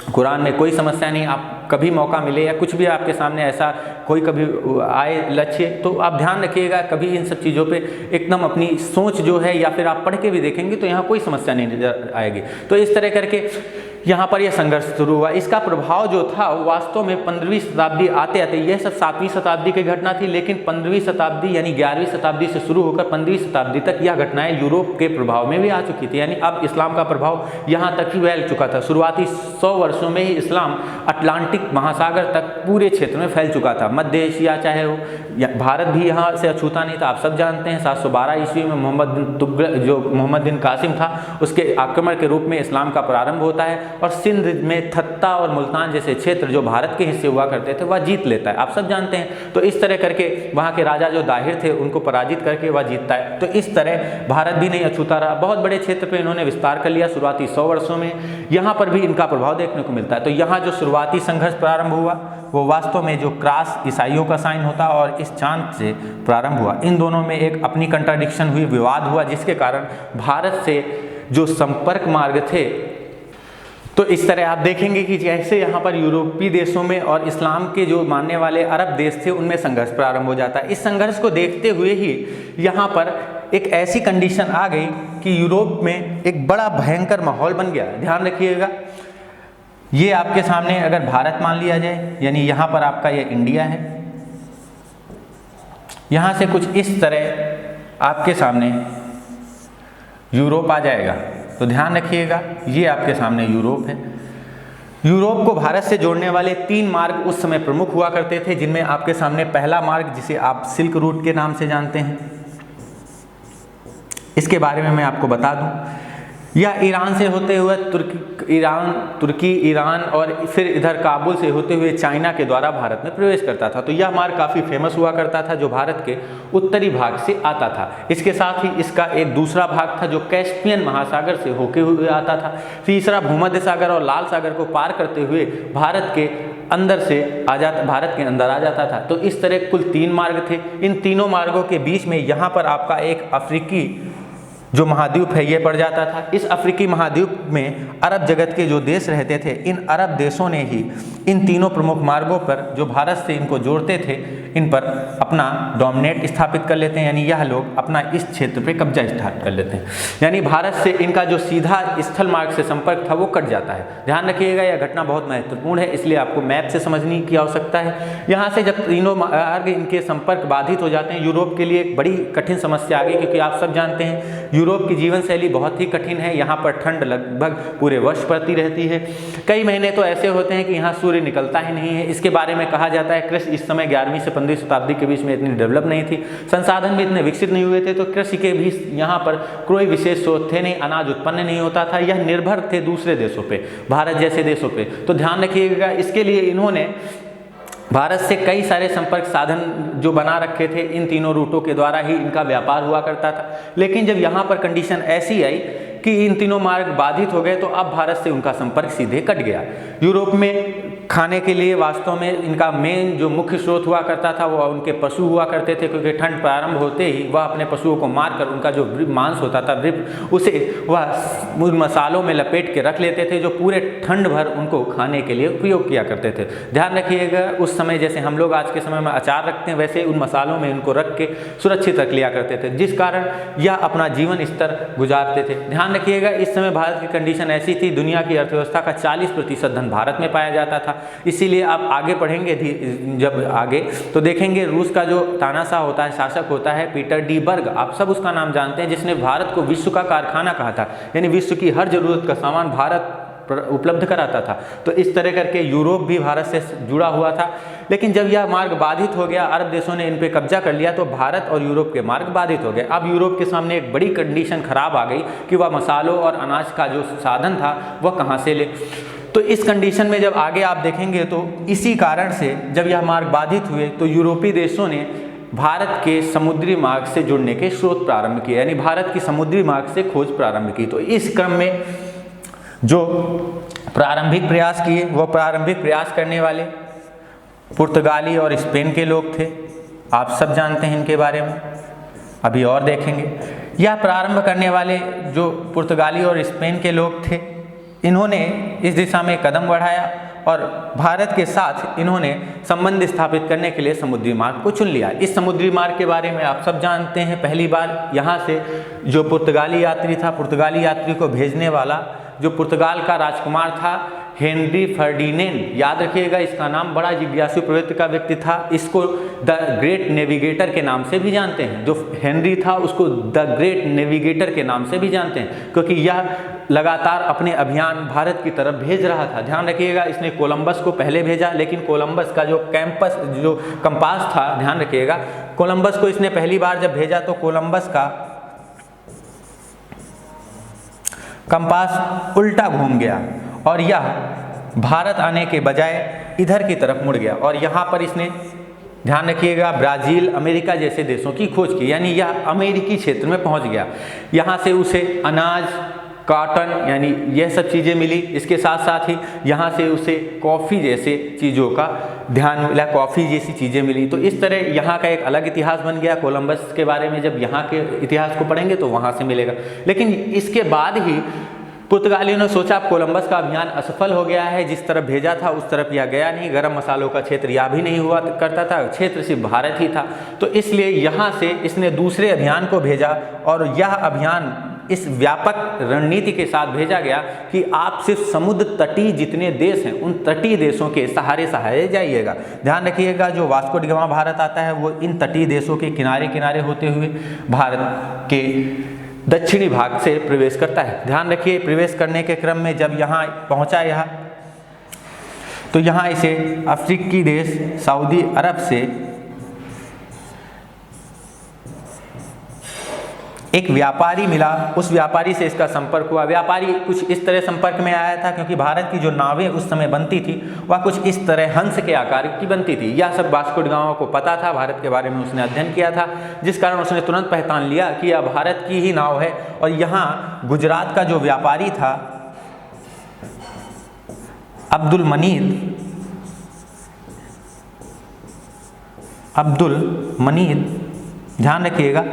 कुरान में कोई समस्या नहीं। आप कभी मौका मिले या कुछ भी आपके सामने ऐसा कोई कभी आए लक्ष्य, तो आप ध्यान रखिएगा, कभी इन सब चीज़ों पे एकदम अपनी सोच जो है या फिर आप पढ़ के भी देखेंगे तो यहाँ कोई समस्या नहीं नजर आएगी। तो इस तरह करके यहाँ पर यह संघर्ष शुरू हुआ। इसका प्रभाव जो था वास्तव में 15वीं शताब्दी आते आते, यह सब 7वीं शताब्दी की घटना थी, लेकिन 15वीं शताब्दी यानी 11वीं शताब्दी से शुरू होकर 15वीं शताब्दी तक यह घटनाएं यूरोप के प्रभाव में भी आ चुकी थी। यानी अब इस्लाम का प्रभाव यहाँ तक ही फैल चुका था। शुरुआती 100 वर्षों में ही इस्लाम अटलांटिक महासागर तक पूरे क्षेत्र में फैल चुका था। मध्य एशिया चाहे हो, भारत भी यहाँ से अछूता नहीं था। आप सब जानते हैं 712 ईस्वी में मोहम्मद बिन कासिम था, उसके आक्रमण के रूप में इस्लाम का प्रारंभ होता है और सिंध में थत्ता और मुल्तान जैसे क्षेत्र जो भारत के हिस्से हुआ करते थे वह जीत लेता है। आप सब जानते हैं। तो इस तरह करके वहाँ के राजा जो दाहिर थे उनको पराजित करके वह जीतता है। तो इस तरह भारत भी नहीं अछूता रहा, बहुत बड़े क्षेत्र पे इन्होंने विस्तार कर लिया शुरुआती 100 वर्षों में। यहाँ पर भी इनका प्रभाव देखने को मिलता है। तो यहाँ जो शुरुआती संघर्ष प्रारंभ हुआ वो वास्तव में जो क्रॉस ईसाइयों का साइन होता और इस चांद से प्रारंभ हुआ। इन दोनों में एक अपनी कंट्राडिक्शन हुई, विवाद हुआ, जिसके कारण भारत से जो संपर्क मार्ग थे, तो इस तरह आप देखेंगे कि जैसे यहाँ पर यूरोपीय देशों में और इस्लाम के जो मानने वाले अरब देश थे उनमें संघर्ष प्रारंभ हो जाता है। इस संघर्ष को देखते हुए ही यहाँ पर एक ऐसी कंडीशन आ गई कि यूरोप में एक बड़ा भयंकर माहौल बन गया। ध्यान रखिएगा, ये आपके सामने अगर भारत मान लिया जाए, यानी यहाँ पर आपका ये इंडिया है, यहाँ से कुछ इस तरह आपके सामने यूरोप आ जाएगा। तो ध्यान रखिएगा, ये आपके सामने यूरोप है। यूरोप को भारत से जोड़ने वाले 3 मार्ग उस समय प्रमुख हुआ करते थे, जिनमें आपके सामने पहला मार्ग जिसे आप सिल्क रूट के नाम से जानते हैं, इसके बारे में मैं आपको बता दूं। यह ईरान से होते हुए तुर्की, ईरान और फिर इधर काबुल से होते हुए चाइना के द्वारा भारत में प्रवेश करता था। तो यह मार्ग काफ़ी फेमस हुआ करता था जो भारत के उत्तरी भाग से आता था। इसके साथ ही इसका एक दूसरा भाग था जो कैस्पियन महासागर से होके हुए आता था। तीसरा भूमध्य सागर और लाल सागर को पार करते हुए भारत के अंदर आ जाता था। तो इस तरह कुल 3 मार्ग थे। इन तीनों मार्गों के बीच में यहाँ पर आपका एक अफ्रीकी जो महाद्वीप है ये पड़ जाता था। इस अफ्रीकी महाद्वीप में अरब जगत के जो देश रहते थे, इन अरब देशों ने ही इन तीनों प्रमुख मार्गों पर जो भारत से इनको जोड़ते थे, इन पर अपना डोमिनेट स्थापित कर लेते हैं, यानी यह लोग अपना इस क्षेत्र पे कब्जा स्थापित कर लेते हैं। यानी भारत से इनका जो सीधा स्थल मार्ग से संपर्क था वो कट जाता है। ध्यान रखिएगा यह घटना बहुत महत्वपूर्ण है, इसलिए आपको मैप से समझने की आवश्यकता है। यहाँ से जब तीनों मार्ग इनके संपर्क बाधित हो जाते हैं, यूरोप के लिए एक बड़ी कठिन समस्या आ गई, क्योंकि आप सब जानते हैं यूरोप की जीवन शैली बहुत ही कठिन है। यहाँ पर ठंड लगभग पूरे वर्ष पड़ती रहती है, कई महीने तो ऐसे होते हैं कि यहाँ सूर्य निकलता ही नहीं है। इसके बारे में कहा जाता है कृषि इस समय 11वीं से 15वीं शताब्दी के बीच में इतनी डेवलप नहीं थी, संसाधन भी इतने विकसित नहीं हुए थे, तो कृषि के भी यहाँ पर कोई विशेष स्रोत थे नहीं, अनाज उत्पन्न नहीं होता था। यह निर्भर थे दूसरे देशों पे, भारत जैसे देशों पे। तो ध्यान रखिएगा, इसके लिए इन्होंने भारत से कई सारे संपर्क साधन जो बना रखे थे, इन तीनों रूटों के द्वारा ही इनका व्यापार हुआ करता था। लेकिन जब यहाँ पर कंडीशन ऐसी आई कि इन तीनों मार्ग बाधित हो गए, तो अब भारत से उनका संपर्क सीधे कट गया। यूरोप में खाने के लिए वास्तव में इनका मेन जो मुख्य स्रोत हुआ करता था वो उनके पशु हुआ करते थे, क्योंकि ठंड प्रारंभ होते ही वह अपने पशुओं को मारकर उनका जो मांस होता था उसे वह उन मसालों में लपेट के रख लेते थे, जो पूरे ठंड भर उनको खाने के लिए उपयोग किया करते थे। ध्यान रखिएगा, उस समय जैसे हम लोग आज के समय में अचार रखते हैं, वैसे उन मसालों में उनको रख के सुरक्षित रख लिया करते थे, जिस कारण यह अपना जीवन स्तर गुजारते थे। ध्यान रखिएगा, इस समय भारत की कंडीशन ऐसी थी, दुनिया की अर्थव्यवस्था का 40% धन भारत में पाया जाता था। इसीलिए आप आगे पढ़ेंगे जब आगे तो देखेंगे रूस का जो तानाशाह होता है, शासक होता है पीटर डी बर्ग, आप सब उसका नाम जानते हैं, जिसने भारत को विश्व का कारखाना कहा था, यानी विश्व की हर जरूरत का सामान भारत उपलब्ध कराता था। तो इस तरह करके यूरोप भी भारत से जुड़ा हुआ था। लेकिन जब यह मार्ग बाधित हो गया, अरब देशों ने इन पे कब्जा कर लिया, तो भारत और यूरोप के मार्ग बाधित हो गए। अब यूरोप के सामने एक बड़ी कंडीशन खराब आ गई कि वह मसालों और अनाज का जो साधन था वह कहाँ से ले। तो इस कंडीशन में जब आगे आप देखेंगे तो इसी कारण से जब यह मार्ग बाधित हुए, तो यूरोपीय देशों ने भारत के समुद्री मार्ग से जुड़ने के स्रोत प्रारंभ किए, यानी भारत की समुद्री मार्ग से खोज प्रारंभ की। तो इस क्रम में जो प्रारंभिक प्रयास किए, वो प्रारंभिक प्रयास करने वाले पुर्तगाली और स्पेन के लोग थे। आप सब जानते हैं इनके बारे में, अभी और देखेंगे। यह प्रारंभ करने वाले जो पुर्तगाली और स्पेन के लोग थे, इन्होंने इस दिशा में कदम बढ़ाया और भारत के साथ इन्होंने संबंध स्थापित करने के लिए समुद्री मार्ग को चुन लिया। इस समुद्री मार्ग के बारे में आप सब जानते हैं। पहली बार यहाँ से जो पुर्तगाली यात्री था, पुर्तगाली यात्री को भेजने वाला जो पुर्तगाल का राजकुमार था हेनरी फर्डिनेंड, याद रखिएगा इसका नाम, बड़ा जिज्ञासु प्रवृत्ति का व्यक्ति था। इसको द ग्रेट नेविगेटर के नाम से भी जानते हैं। जो हेनरी था उसको द ग्रेट नेविगेटर के नाम से भी जानते हैं, क्योंकि यह लगातार अपने अभियान भारत की तरफ भेज रहा था। ध्यान रखिएगा, इसने कोलंबस को पहले भेजा, लेकिन कोलंबस का जो कंपास था, ध्यान रखिएगा, कोलंबस को इसने पहली बार जब भेजा तो कोलंबस का कंपास उल्टा घूम गया और यह भारत आने के बजाय इधर की तरफ मुड़ गया। और यहाँ पर इसने, ध्यान रखिएगा, ब्राज़ील, अमेरिका जैसे देशों की खोज की, यानी यह अमेरिकी क्षेत्र में पहुँच गया। यहाँ से उसे अनाज, कॉटन, यानी यह सब चीज़ें मिली। इसके साथ साथ ही यहाँ से उसे कॉफ़ी जैसे चीज़ों का ध्यान मिला, कॉफ़ी जैसी चीज़ें मिली। तो इस तरह यहाँ का एक अलग इतिहास बन गया। कोलंबस के बारे में जब यहाँ के इतिहास को पढ़ेंगे तो वहाँ से मिलेगा। लेकिन इसके बाद ही पुर्तगालियों ने सोचा अब कोलंबस का अभियान असफल हो गया है, जिस तरफ भेजा था उस तरफ यह गया नहीं, गरम मसालों का क्षेत्र यह भी नहीं हुआ करता था, क्षेत्र सिर्फ भारत ही था। तो इसलिए यहाँ से इसने दूसरे अभियान को भेजा और यह अभियान इस व्यापक रणनीति के साथ भेजा गया कि आप सिर्फ समुद्र तटीय जितने देश हैं उन तटीय देशों के सहारे जाइएगा। ध्यान रखिएगा, जो वास्को डी गामा भारत आता है वो इन तटीय देशों के किनारे किनारे होते हुए भारत के दक्षिणी भाग से प्रवेश करता है। ध्यान रखिए, प्रवेश करने के क्रम में जब यहाँ पहुँचा तो यहाँ इसे अफ्रीकी देश सऊदी अरब से एक व्यापारी मिला, उस व्यापारी से इसका संपर्क हुआ। व्यापारी कुछ इस तरह संपर्क में आया था क्योंकि भारत की जो नावें उस समय बनती थी वह कुछ इस तरह हंस के आकार की बनती थी। यह सब वास्को डी गामा को पता था, भारत के बारे में उसने अध्ययन किया था, जिस कारण उसने तुरंत पहचान लिया कि यह भारत की ही नाव है। और यहाँ गुजरात का जो व्यापारी था अब्दुल मनीद, ध्यान रखिएगा,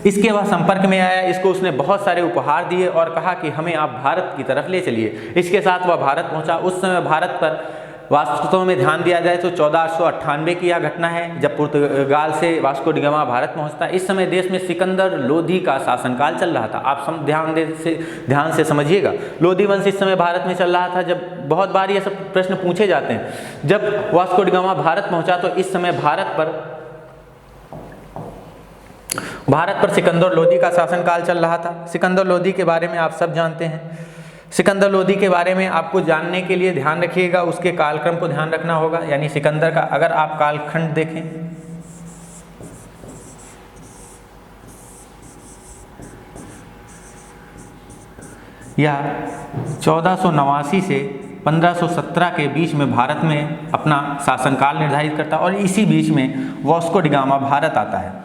इसके वह संपर्क में आया। इसको उसने बहुत सारे उपहार दिए और कहा कि हमें आप भारत की तरफ ले चलिए। इसके साथ वह भारत पहुंचा। उस समय भारत पर वास्तव में ध्यान दिया जाए तो 1498 की यह घटना है जब पुर्तगाल से वास्को डी गामा भारत पहुंचता है। इस समय देश में सिकंदर लोधी का शासनकाल चल रहा था। आप ध्यान से समझिएगा, लोधी वंश इस समय भारत में चल रहा था। जब बहुत बार ये सब प्रश्न पूछे जाते हैं, जब वास्को डी गामा भारत पहुंचा तो इस समय भारत पर सिकंदर लोधी का शासनकाल चल रहा था। सिकंदर लोधी के बारे में आप सब जानते हैं। सिकंदर लोधी के बारे में आपको जानने के लिए ध्यान रखिएगा, उसके कालक्रम को ध्यान रखना होगा। यानी सिकंदर का अगर आप कालखंड देखें, यह 1489 से 1517 के बीच में भारत में अपना शासनकाल निर्धारित करता है और इसी बीच में वास्को डी गामा भारत आता है।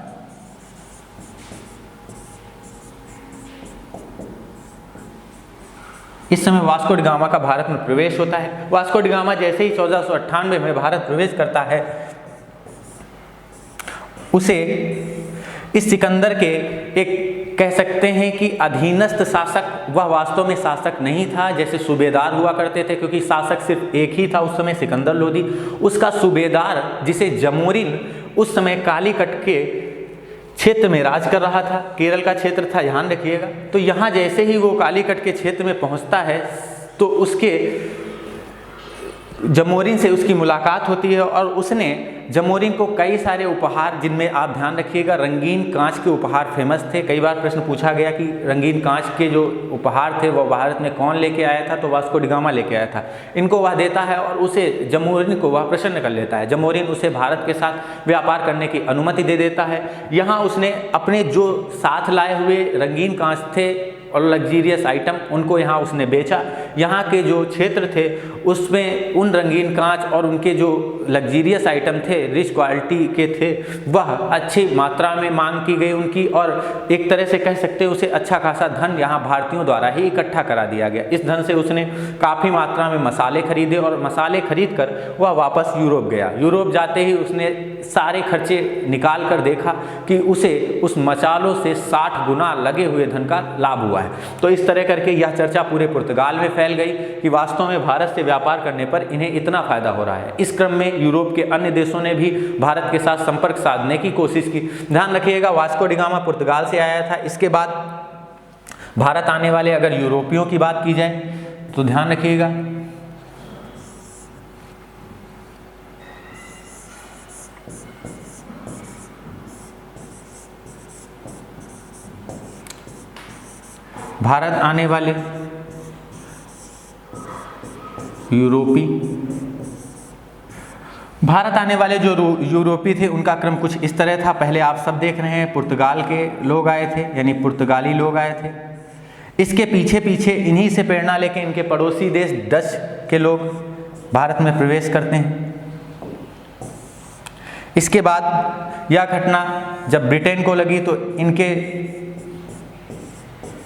इस समय वास्को डी गामा का भारत में प्रवेश होता है। वास्को डी गामा जैसे ही 1498 में भारत प्रवेश करता है, उसे इस सिकंदर के एक कह सकते हैं कि अधीनस्थ शासक, वह वास्तव में शासक नहीं था, जैसे सूबेदार हुआ करते थे, क्योंकि शासक सिर्फ एक ही था उस समय, सिकंदर लोधी। उसका सूबेदार जिसे जमोरिन उस समय कालीकट के क्षेत्र में राज कर रहा था, केरल का क्षेत्र था, ध्यान रखिएगा। तो यहाँ जैसे ही वो कालीकट के क्षेत्र में पहुँचता है तो उसके जमोरिन से उसकी मुलाकात होती है और उसने जमोरिन को कई सारे उपहार, जिनमें आप ध्यान रखिएगा रंगीन कांच के उपहार फेमस थे। कई बार प्रश्न पूछा गया कि रंगीन कांच के जो उपहार थे वह भारत में कौन लेके आया था, तो वास्को डी गामा लेके आया था। इनको वह देता है और उसे जमोरिन को वह प्रसन्न कर लेता है। जमोरिन उसे भारत के साथ व्यापार करने की अनुमति दे देता है। यहाँ उसने अपने जो साथ लाए हुए रंगीन कांच थे और लग्जीरियस आइटम, उनको यहाँ उसने बेचा। यहाँ के जो क्षेत्र थे उसमें उन रंगीन कांच और उनके जो लग्जीरियस आइटम थे, रिच क्वालिटी के थे, वह अच्छी मात्रा में मांग की गई उनकी और एक तरह से कह सकते हैं उसे अच्छा खासा धन यहाँ भारतीयों द्वारा ही इकट्ठा करा दिया गया। इस धन से उसने काफ़ी मात्रा में मसाले खरीदे और मसाले खरीद कर वह वापस यूरोप गया। यूरोप जाते ही उसने सारे खर्चे निकाल कर देखा कि उसे उस मसालों से 60 गुना लगे हुए धन का लाभ हुआ है। तो इस तरह करके यह चर्चा पूरे पुर्तगाल में फैल गई कि वास्तव में भारत से व्यापार करने पर इन्हें इतना फायदा हो रहा है। इस क्रम में यूरोप के अन्य देशों ने भी भारत के साथ संपर्क साधने की कोशिश की। ध्यान रखिएगा, वास्को डी गामा पुर्तगाल से आया था। इसके बाद भारत आने वाले अगर यूरोपियों की बात की जाए तो ध्यान रखिएगा भारत आने वाले जो यूरोपी थे उनका क्रम कुछ इस तरह था। पहले आप सब देख रहे हैं पुर्तगाल के लोग आए थे, यानी पुर्तगाली लोग आए थे। इसके पीछे पीछे इन्हीं से प्रेरणा लेके इनके पड़ोसी देश डच के लोग भारत में प्रवेश करते हैं। इसके बाद यह घटना जब ब्रिटेन को लगी तो इनके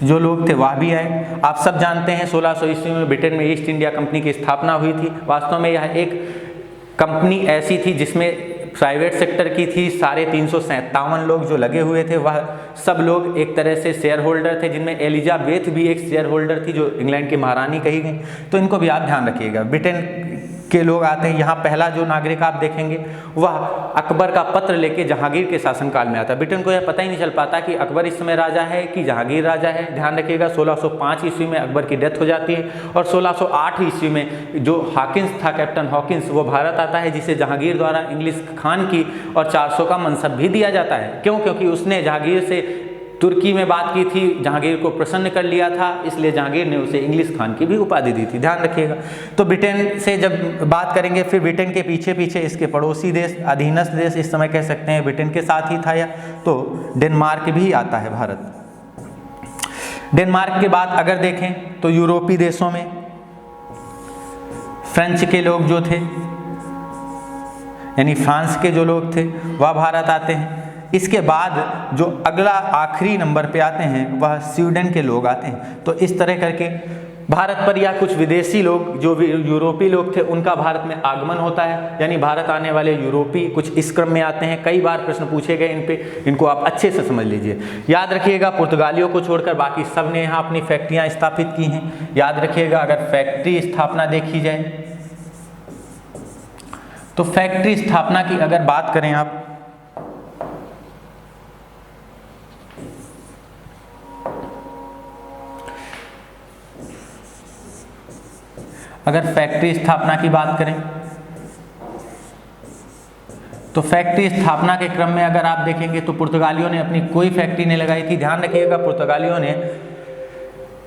जो लोग थे वह भी आए। आप सब जानते हैं 1600 ईस्वी में ब्रिटेन में ईस्ट इंडिया कंपनी की स्थापना हुई थी। वास्तव में यह एक कंपनी ऐसी थी जिसमें प्राइवेट सेक्टर की थी। 357 लोग जो लगे हुए थे वह सब लोग एक तरह से शेयर होल्डर थे, जिनमें एलिजाबेथ भी एक शेयर होल्डर थी जो इंग्लैंड की महारानी कही गई। तो इनको भी आप ध्यान रखिएगा। ब्रिटेन के लोग आते हैं। यहाँ पहला जो नागरिक आप देखेंगे वह अकबर का पत्र लेके जहांगीर के शासनकाल में आता है। ब्रिटेन को यह पता ही नहीं चल पाता कि अकबर इस समय राजा है कि जहांगीर राजा है। ध्यान रखिएगा 1605 ईस्वी में अकबर की डेथ हो जाती है और 1608 ईस्वी में जो हॉकिंस था, कैप्टन हॉकिंस, वो भारत आता है, जिसे जहांगीर द्वारा इंग्लिश खान की और 400 का मनसब भी दिया जाता है। क्यों? क्योंकि उसने जहांगीर से तुर्की में बात की थी, जहांगीर को प्रसन्न कर लिया था, इसलिए जहांगीर ने उसे इंग्लिश खान की भी उपाधि दी थी। ध्यान रखिएगा। तो ब्रिटेन से जब बात करेंगे, फिर ब्रिटेन के पीछे पीछे इसके पड़ोसी देश, अधीनस्थ देश इस समय कह सकते हैं ब्रिटेन के साथ ही था, या तो डेनमार्क भी आता है भारत। डेनमार्क के बाद अगर देखें तो यूरोपीय देशों में फ्रेंच के लोग जो थे, यानी फ्रांस के जो लोग थे, वह भारत आते हैं। इसके बाद जो अगला आखिरी नंबर पे आते हैं वह स्वीडन के लोग आते हैं। तो इस तरह करके भारत पर या कुछ विदेशी लोग जो यूरोपीय लोग थे उनका भारत में आगमन होता है, यानी भारत आने वाले यूरोपीय कुछ इस क्रम में आते हैं। कई बार प्रश्न पूछे गए इन पे, इनको आप अच्छे से समझ लीजिए। याद रखिएगा पुर्तगालियों को छोड़कर बाकी सब ने यहाँ अपनी फैक्ट्रियाँ स्थापित की हैं। याद रखिएगा, अगर फैक्ट्री स्थापना देखी जाए तो फैक्ट्री स्थापना की अगर बात करें आप, अगर फैक्ट्री स्थापना की बात करें तो फैक्ट्री स्थापना के क्रम में अगर आप देखेंगे तो पुर्तगालियों ने अपनी कोई फैक्ट्री नहीं लगाई थी। ध्यान रखिएगा, पुर्तगालियों ने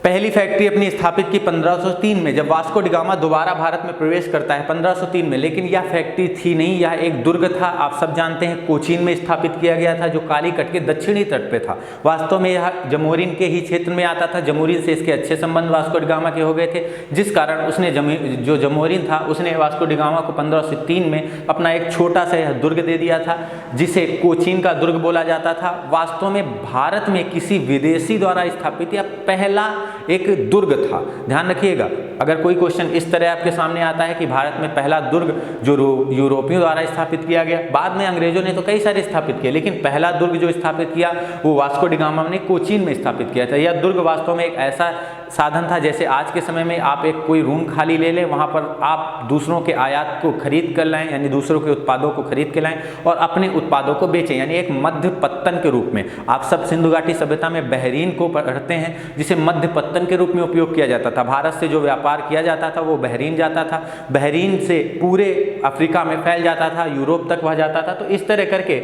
पहली फैक्ट्री अपनी स्थापित की 1503 में, जब वास्को डी गामा दोबारा भारत में प्रवेश करता है 1503 में। लेकिन यह फैक्ट्री थी नहीं, यह एक दुर्ग था। आप सब जानते हैं कोचीन में स्थापित किया गया था, जो कालीकट के दक्षिणी तट पे था। वास्तव में यह जमोरिन के ही क्षेत्र में आता था। जमोरिन से इसके अच्छे संबंध वास्को डी गामा के हो गए थे, जिस कारण उसने जो जमोरिन था उसने वास्को डी गामा को 1503 में अपना एक छोटा सा यह दुर्ग दे दिया था, जिसे कोचीन का दुर्ग बोला जाता था। वास्तव में भारत में किसी विदेशी द्वारा स्थापित यह पहला एक दुर्ग था। ध्यान रखिएगा, अगर कोई क्वेश्चन इस तरह आपके सामने आता है कि भारत में पहला दुर्ग जो यूरोपियों द्वारा स्थापित किया गया, बाद में अंग्रेजों ने तो कई सारे स्थापित किए, लेकिन पहला दुर्ग जो स्थापित किया वो वास्को डी गामा ने कोचीन में स्थापित किया था। यह दुर्ग वास्तव में एक ऐसा साधन था, जैसे आज के समय में आप एक कोई रूम खाली ले लें, वहाँ पर आप दूसरों के आयात को खरीद कर लाएं, यानी दूसरों के उत्पादों को खरीद के लाएं और अपने उत्पादों को बेचें, यानी एक मध्य पत्तन के रूप में। आप सब सिंधु घाटी सभ्यता में बहरीन को पढ़ते हैं, जिसे मध्य पत्तन के रूप में उपयोग किया जाता था। भारत से जो व्यापार किया जाता था वो बहरीन जाता था, बहरीन से पूरे अफ्रीका में फैल जाता था, यूरोप तक वह जाता था। तो इस तरह करके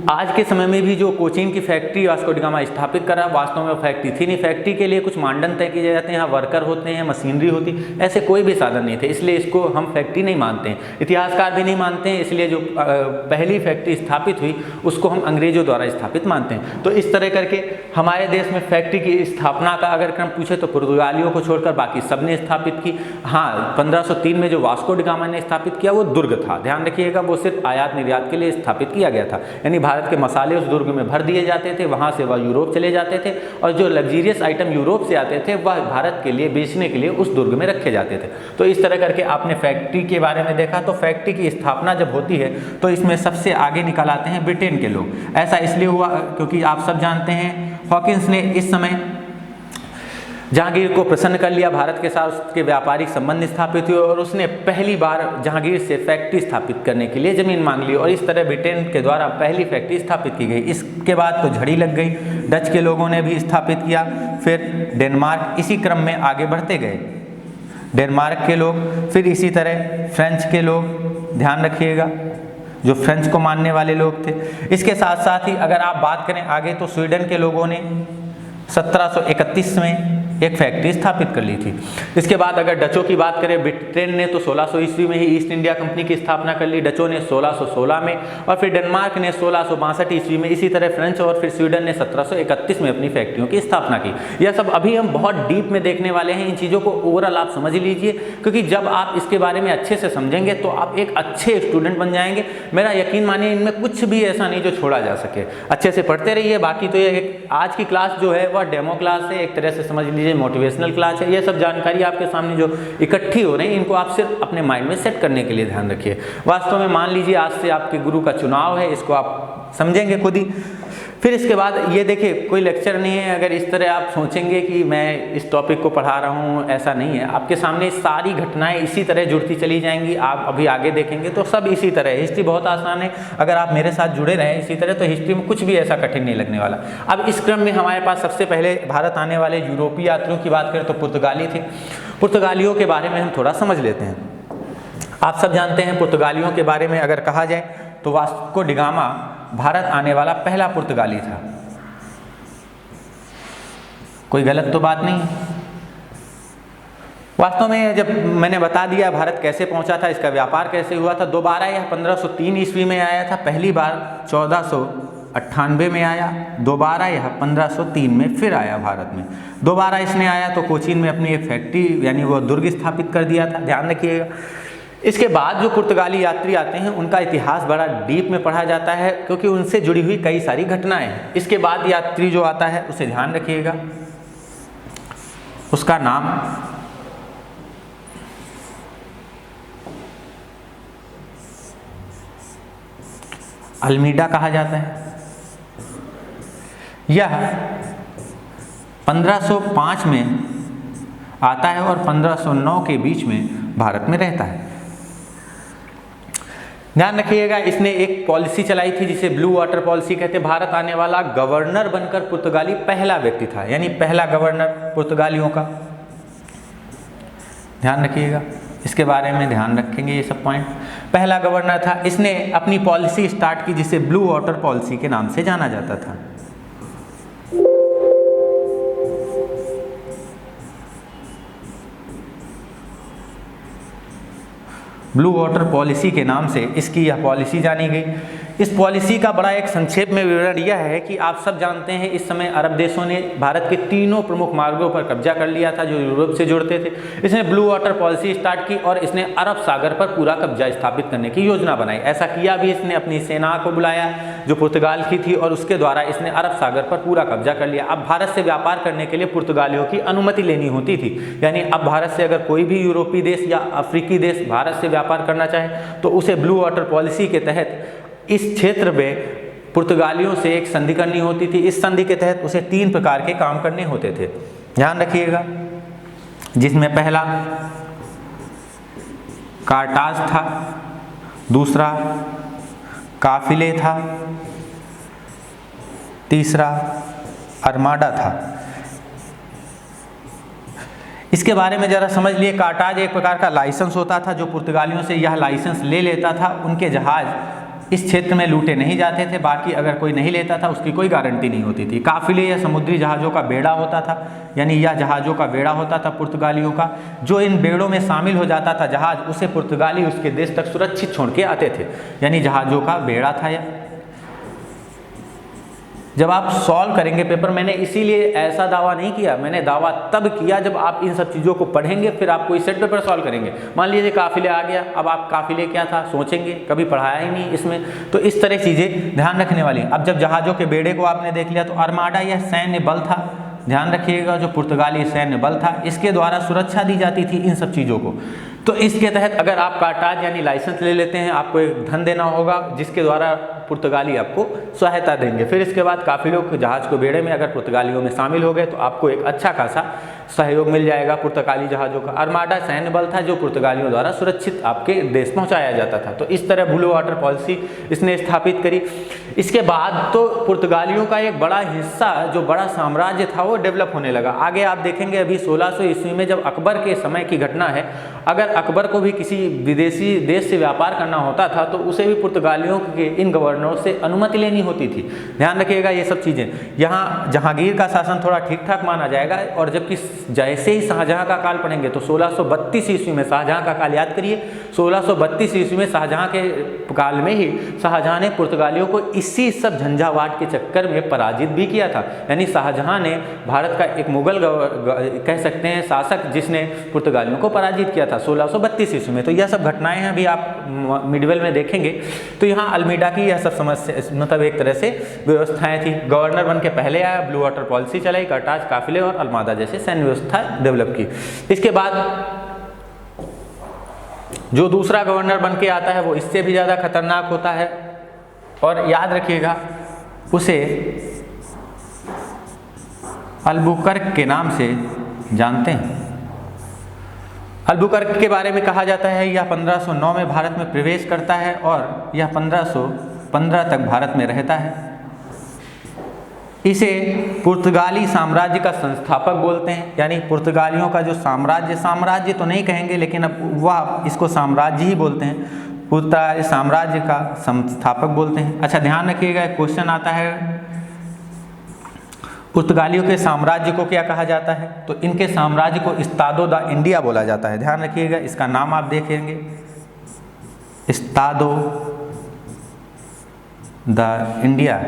आज के समय में भी जो कोचीन की फैक्ट्री वास्को डी गामा स्थापित करा, वास्तव में फैक्ट्री थी नहीं। फैक्ट्री के लिए कुछ मानदंड तय किए जाते हैं, यहाँ वर्कर होते हैं, मशीनरी होती, ऐसे कोई भी साधन नहीं थे, इसलिए इसको हम फैक्ट्री नहीं मानते हैं, इतिहासकार भी नहीं मानते हैं। इसलिए जो पहली फैक्ट्री स्थापित हुई उसको हम अंग्रेजों द्वारा स्थापित मानते हैं। तो इस तरह करके हमारे देश में फैक्ट्री की स्थापना का अगर क्रम पूछे तो पुर्तगालियों को छोड़कर बाकी सबने स्थापित की। हाँ, 1503 में जो वास्को डी गामा ने स्थापित किया वो दुर्ग था। ध्यान रखिएगा, वो सिर्फ आयात निर्यात के लिए स्थापित किया गया था, यानी भारत के मसाले उस दुर्ग में भर दिए जाते थे, वहाँ से वह यूरोप चले जाते थे और जो लग्जीरियस आइटम यूरोप से आते थे वह भारत के लिए बेचने के लिए उस दुर्ग में रखे जाते थे। तो इस तरह करके आपने फैक्ट्री के बारे में देखा। तो फैक्ट्री की स्थापना जब होती है तो इसमें सबसे आगे निकल आते हैं ब्रिटेन के लोग। ऐसा इसलिए हुआ क्योंकि आप सब जानते हैं हॉकिंस ने इस समय जहांगीर को प्रसन्न कर लिया, भारत के साथ उसके व्यापारिक संबंध स्थापित हुए और उसने पहली बार जहांगीर से फैक्ट्री स्थापित करने के लिए ज़मीन मांग ली और इस तरह ब्रिटेन के द्वारा पहली फैक्ट्री स्थापित की गई। इसके बाद तो झड़ी लग गई, डच के लोगों ने भी स्थापित किया, फिर डेनमार्क, इसी क्रम में आगे बढ़ते गए डेनमार्क के लोग, फिर इसी तरह फ्रेंच के लोग। ध्यान रखिएगा, जो फ्रेंच को मानने वाले लोग थे। इसके साथ साथ ही अगर आप बात करें आगे तो स्वीडन के लोगों ने 1731 में एक फैक्ट्री स्थापित कर ली थी। इसके बाद अगर डचों की बात करें, ब्रिटेन ने तो 1600 ईस्वी में ही ईस्ट इंडिया कंपनी की स्थापना कर ली, डचों ने 1616 में और फिर डेनमार्क ने 1662 ईस्वी में, इसी तरह फ्रेंच और फिर स्वीडन ने 1731 में अपनी फैक्ट्रियों की स्थापना की। यह सब अभी हम बहुत डीप में देखने वाले हैं, इन चीज़ों को ओवरऑल आप समझ लीजिए, क्योंकि जब आप इसके बारे में अच्छे से समझेंगे तो आप एक अच्छे स्टूडेंट बन जाएंगे। मेरा यकीन मानिए, इनमें कुछ भी ऐसा नहीं जो छोड़ा जा सके। अच्छे से पढ़ते रहिए। बाकी तो ये आज की क्लास जो है वह डेमो क्लास है, एक तरह से समझ लीजिए मोटिवेशनल क्लास है। ये सब जानकारी आपके सामने जो इकट्ठी हो रही है, इनको आप सिर्फ अपने माइंड में सेट करने के लिए ध्यान रखिए। वास्तव में मान लीजिए आज से आपके गुरु का चुनाव है, इसको आप समझेंगे खुद ही। फिर इसके बाद ये देखिए, कोई लेक्चर नहीं है अगर इस तरह आप सोचेंगे कि मैं इस टॉपिक को पढ़ा रहा हूँ, ऐसा नहीं है। आपके सामने सारी घटनाएं इसी तरह जुड़ती चली जाएंगी। आप अभी आगे देखेंगे तो सब इसी तरह है। हिस्ट्री बहुत आसान है, अगर आप मेरे साथ जुड़े रहें इसी तरह तो हिस्ट्री में कुछ भी ऐसा कठिन नहीं लगने वाला। अब इस क्रम में हमारे पास सबसे पहले भारत आने वाले यूरोपीय यात्रियों की बात करें तो पुर्तगाली थे। पुर्तगालियों के बारे में हम थोड़ा समझ लेते हैं। आप सब जानते हैं पुर्तगालियों के बारे में अगर कहा जाए तो वास्को डी गामा भारत आने वाला पहला पुर्तगाली था। कोई गलत तो बात नहीं है। वास्तव में जब मैंने बता दिया भारत कैसे पहुंचा था, इसका व्यापार कैसे हुआ था, दोबारा यह 1503 ईस्वी में आया था, पहली बार 1498 में आया, दोबारा यह 1503 में फिर आया भारत में। दोबारा इसने आया तो कोचीन में अपनी एक फैक्ट्री यानी वो दुर्ग स्थापित कर दिया था। ध्यान रखिएगा। इसके बाद जो पुर्तगाली यात्री आते हैं उनका इतिहास बड़ा डीप में पढ़ा जाता है, क्योंकि उनसे जुड़ी हुई कई सारी घटनाएं हैं। इसके बाद यात्री जो आता है उसे ध्यान रखिएगा, उसका नाम अल्मीडा कहा जाता है। यह 1505 में आता है और 1509 के बीच में भारत में रहता है। ध्यान रखिएगा, इसने एक पॉलिसी चलाई थी जिसे ब्लू वाटर पॉलिसी कहते हैं। भारत आने वाला गवर्नर बनकर पुर्तगाली पहला व्यक्ति था, यानी पहला गवर्नर पुर्तगालियों का। ध्यान रखिएगा, इसके बारे में ध्यान रखेंगे ये सब पॉइंट। पहला गवर्नर था, इसने अपनी पॉलिसी स्टार्ट की जिसे ब्लू वाटर पॉलिसी के नाम से जाना जाता था। ब्लू वाटर पॉलिसी के नाम से इसकी यह पॉलिसी जानी गई। इस पॉलिसी का बड़ा एक संक्षेप में विवरण यह है कि आप सब जानते हैं इस समय अरब देशों ने भारत के तीनों प्रमुख मार्गों पर कब्जा कर लिया था जो यूरोप से जुड़ते थे। इसने ब्लू वाटर पॉलिसी स्टार्ट की और इसने अरब सागर पर पूरा कब्जा स्थापित करने की योजना बनाई। ऐसा किया भी, इसने अपनी सेना को बुलाया जो पुर्तगाल की थी और उसके द्वारा इसने अरब सागर पर पूरा कब्जा कर लिया। अब भारत से व्यापार करने के लिए पुर्तगालियों की अनुमति लेनी होती थी, यानी अब भारत से अगर कोई भी यूरोपीय देश या अफ्रीकी देश भारत से व्यापार करना चाहे तो उसे ब्लू वाटर पॉलिसी के तहत इस क्षेत्र में पुर्तगालियों से एक संधि करनी होती थी। इस संधि के तहत उसे 3 प्रकार के काम करने होते थे, ध्यान रखिएगा, जिसमें पहला कार्टाज था, दूसरा काफिले था, तीसरा अरमाडा था। इसके बारे में जरा समझ लिए। कार्टाज एक प्रकार का लाइसेंस होता था, जो पुर्तगालियों से यह लाइसेंस ले लेता था उनके जहाज इस क्षेत्र में लूटे नहीं जाते थे, बाकी अगर कोई नहीं लेता था उसकी कोई गारंटी नहीं होती थी। काफिले या समुद्री जहाज़ों का बेड़ा होता था, यानी यह जहाज़ों का बेड़ा होता था पुर्तगालियों का, जो इन बेड़ों में शामिल हो जाता था जहाज़, उसे पुर्तगाली उसके देश तक सुरक्षित छोड़ के आते थे, यानी जहाज़ों का बेड़ा था यह। जब आप सॉल्व करेंगे पेपर, मैंने इसीलिए ऐसा दावा नहीं किया, मैंने दावा तब किया जब आप इन सब चीज़ों को पढ़ेंगे, फिर आप कोई सेट पेपर सॉल्व करेंगे। मान लीजिए काफिले आ गया, अब आप काफिले क्या था सोचेंगे, कभी पढ़ाया ही नहीं इसमें, तो इस तरह चीज़ें ध्यान रखने वाली। अब जब जहाज़ों के बेड़े को आपने देख लिया, तो अरमाडा यह सैन्य बल था, ध्यान रखिएगा, जो पुर्तगाली सैन्य बल था, इसके द्वारा सुरक्षा दी जाती थी इन सब चीज़ों को। तो इसके तहत अगर आप कार्टाज यानी लाइसेंस ले लेते हैं, आपको एक धन देना होगा जिसके द्वारा पुर्तगाली आपको सहायता देंगे। फिर इसके बाद काफिलों के जहाज़ को बेड़े में अगर पुर्तगालियों में शामिल हो गए तो आपको एक अच्छा खासा सहयोग मिल जाएगा पुर्तगाली जहाज़ों का। अरमाडा सैन्य बल था जो पुर्तगालियों द्वारा सुरक्षित आपके देश पहुंचाया जाता था। तो इस तरह ब्लू वाटर पॉलिसी इसने स्थापित करी। इसके बाद तो पुर्तगालियों का एक बड़ा हिस्सा, जो बड़ा साम्राज्य था, वो डेवलप होने लगा। आगे आप देखेंगे अभी 1600 ईस्वी में जब अकबर के समय की घटना है, अगर अकबर को भी किसी विदेशी देश से व्यापार करना होता था तो उसे भी पुर्तगालियों के इन गवर्नरों से अनुमति लेनी होती थी। ध्यान रखिएगा ये सब चीज़ें। यहाँ जहांगीर का शासन थोड़ा ठीक ठाक माना जाएगा, और जबकि जैसे ही शाहजहां का काल पढ़ेंगे तो 1632 ईस्वी में, शाहजहां का काल याद करिए, 1632 ईस्वी में शाहजहां के काल में ही शाहजहां ने पुर्तगालियों को इसी सब झंझावाट के चक्कर में पराजित भी किया था। यानी शाहजहां ने भारत का एक मुगल कह सकते हैं शासक जिसने पुर्तगालियों को पराजित किया था 1632 ईस्वी में। तो यह सब घटनाएं हैं, अभी आप मिडवेल में देखेंगे। तो यहाँ अल्मीडा की यह सब समस्या, मतलब एक तरह से व्यवस्थाएं थी। गवर्नर बन के पहले आया, ब्लू वाटर पॉलिसी चलाई, कार्टाज, काफिले और अल्मादा जैसे सैन्य व्यवस्था डेवलप की। इसके बाद जो दूसरा गवर्नर बन के आता है वो इससे भी ज़्यादा खतरनाक होता है, और याद रखिएगा उसे अल्बुकर्क के नाम से जानते हैं। अल्बुकर्क के बारे में कहा जाता है यह 1509 में भारत में प्रवेश करता है और यह 1515 तक भारत में रहता है। इसे पुर्तगाली साम्राज्य का संस्थापक बोलते हैं, यानी पुर्तगालियों का जो साम्राज्य तो नहीं कहेंगे, लेकिन अब वह इसको साम्राज्य ही बोलते हैं, पुर्तगाली साम्राज्य का संस्थापक बोलते हैं। अच्छा ध्यान रखिएगा, एक क्वेश्चन आता है, पुर्तगालियों के साम्राज्य को क्या कहा जाता है? तो इनके साम्राज्य को इस्तादो दा इंडिया बोला जाता है। ध्यान रखिएगा, इसका नाम आप देखेंगे, इस्तादो दा इंडिया।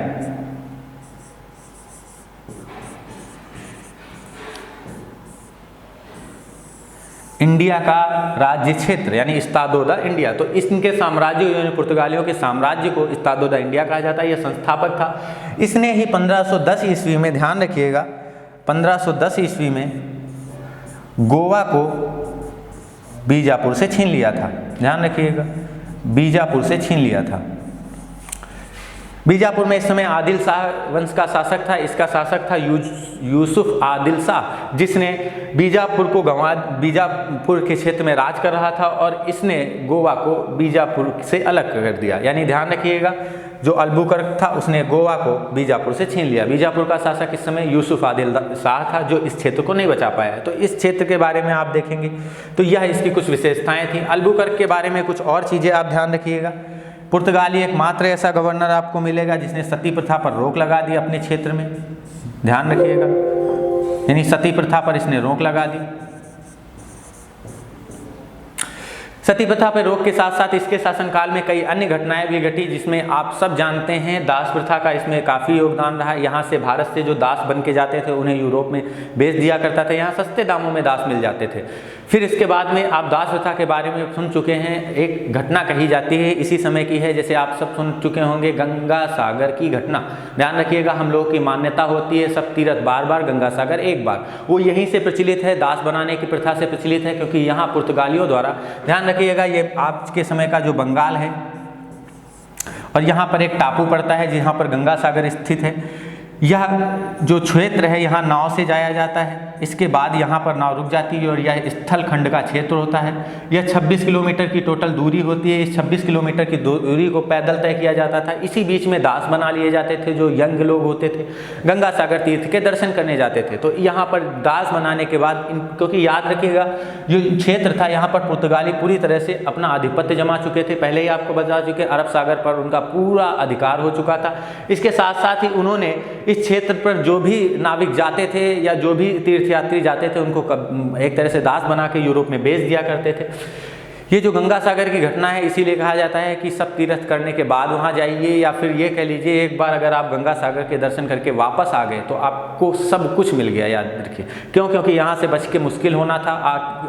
इंडिया का राज्य क्षेत्र यानी इस्तादो दा इंडिया। तो इनके साम्राज्य यानी पुर्तगालियों के साम्राज्य को इस्तादो दा इंडिया कहा जाता है। यह संस्थापक था। इसने ही 1510 ईस्वी में, ध्यान रखिएगा, 1510 ईस्वी में गोवा को बीजापुर से छीन लिया था। ध्यान रखिएगा, बीजापुर से छीन लिया था। बीजापुर में इस समय आदिल शाह वंश का शासक था। इसका शासक था यूसुफ आदिल शाह, जिसने बीजापुर के क्षेत्र में राज कर रहा था और इसने गोवा को बीजापुर से अलग कर दिया। यानी ध्यान रखिएगा, जो अल्बुकर्क था उसने गोवा को बीजापुर से छीन लिया। बीजापुर का शासक इस समय यूसुफ आदिल शाह था, जो इस क्षेत्र को नहीं बचा पाया। तो इस क्षेत्र के बारे में आप देखेंगे तो यह इसकी कुछ विशेषताएं थी। अल्बुकर्क के बारे में कुछ और चीज़ें आप ध्यान रखिएगा। पुर्तगाली एकमात्र ऐसा गवर्नर आपको मिलेगा जिसने सती प्रथा पर रोक लगा दी अपने क्षेत्र में, ध्यान रखिएगा, यानी सती प्रथा पर इसने रोक लगा दी। सती प्रथा पर रोक के साथ साथ इसके शासनकाल में कई अन्य घटनाएं भी घटी, जिसमें आप सब जानते हैं दास प्रथा का इसमें काफ़ी योगदान रहा। यहाँ से भारत से जो दास बन के जाते थे उन्हें यूरोप में बेच दिया करता था, यहाँ सस्ते दामों में दास मिल जाते थे। फिर इसके बाद में आप दास प्रथा के बारे में सुन चुके हैं, एक घटना कही जाती है इसी समय की है, जैसे आप सब सुन चुके होंगे गंगा सागर की घटना। ध्यान रखिएगा, हम लोगों की मान्यता होती है सब तीर्थ बार बार, गंगा सागर एक बार। वो यहीं से प्रचलित है, दास बनाने की प्रथा से प्रचलित है, क्योंकि यहाँ पुर्तगालियों द्वारा, ध्यान रखिएगा, ये आज के समय का जो बंगाल है और यहाँ पर एक टापू पड़ता है जहाँ पर गंगा सागर स्थित है। यह जो क्षेत्र है यहाँ नाव से जाया जाता है, इसके बाद यहाँ पर नाव रुक जाती है और यह स्थल खंड का क्षेत्र होता है। यह 26 किलोमीटर की टोटल दूरी होती है। इस 26 किलोमीटर की दूरी को पैदल तय किया जाता था। इसी बीच में दास बना लिए जाते थे, जो यंग लोग होते थे गंगा सागर तीर्थ के दर्शन करने जाते थे। तो यहाँ पर दास बनाने के बाद क्योंकि याद रखिएगा जो क्षेत्र था यहाँ पर पुर्तगाली पूरी तरह से अपना आधिपत्य जमा चुके थे। पहले ही आपको बता चुके, अरब सागर पर उनका पूरा अधिकार हो चुका था। इसके साथ साथ ही उन्होंने इस क्षेत्र पर जो भी नाविक जाते थे या जो भी तीर्थयात्री जाते थे उनको एक तरह से दास बना के यूरोप में बेच दिया करते थे। ये जो गंगा सागर की घटना है इसीलिए कहा जाता है कि सब तीर्थ करने के बाद वहाँ जाइए, या फिर ये कह लीजिए एक बार अगर आप गंगा सागर के दर्शन करके वापस आ गए तो आपको सब कुछ मिल गया। याद रखिए, क्यों? क्योंकि यहाँ से बच के मुश्किल होना था,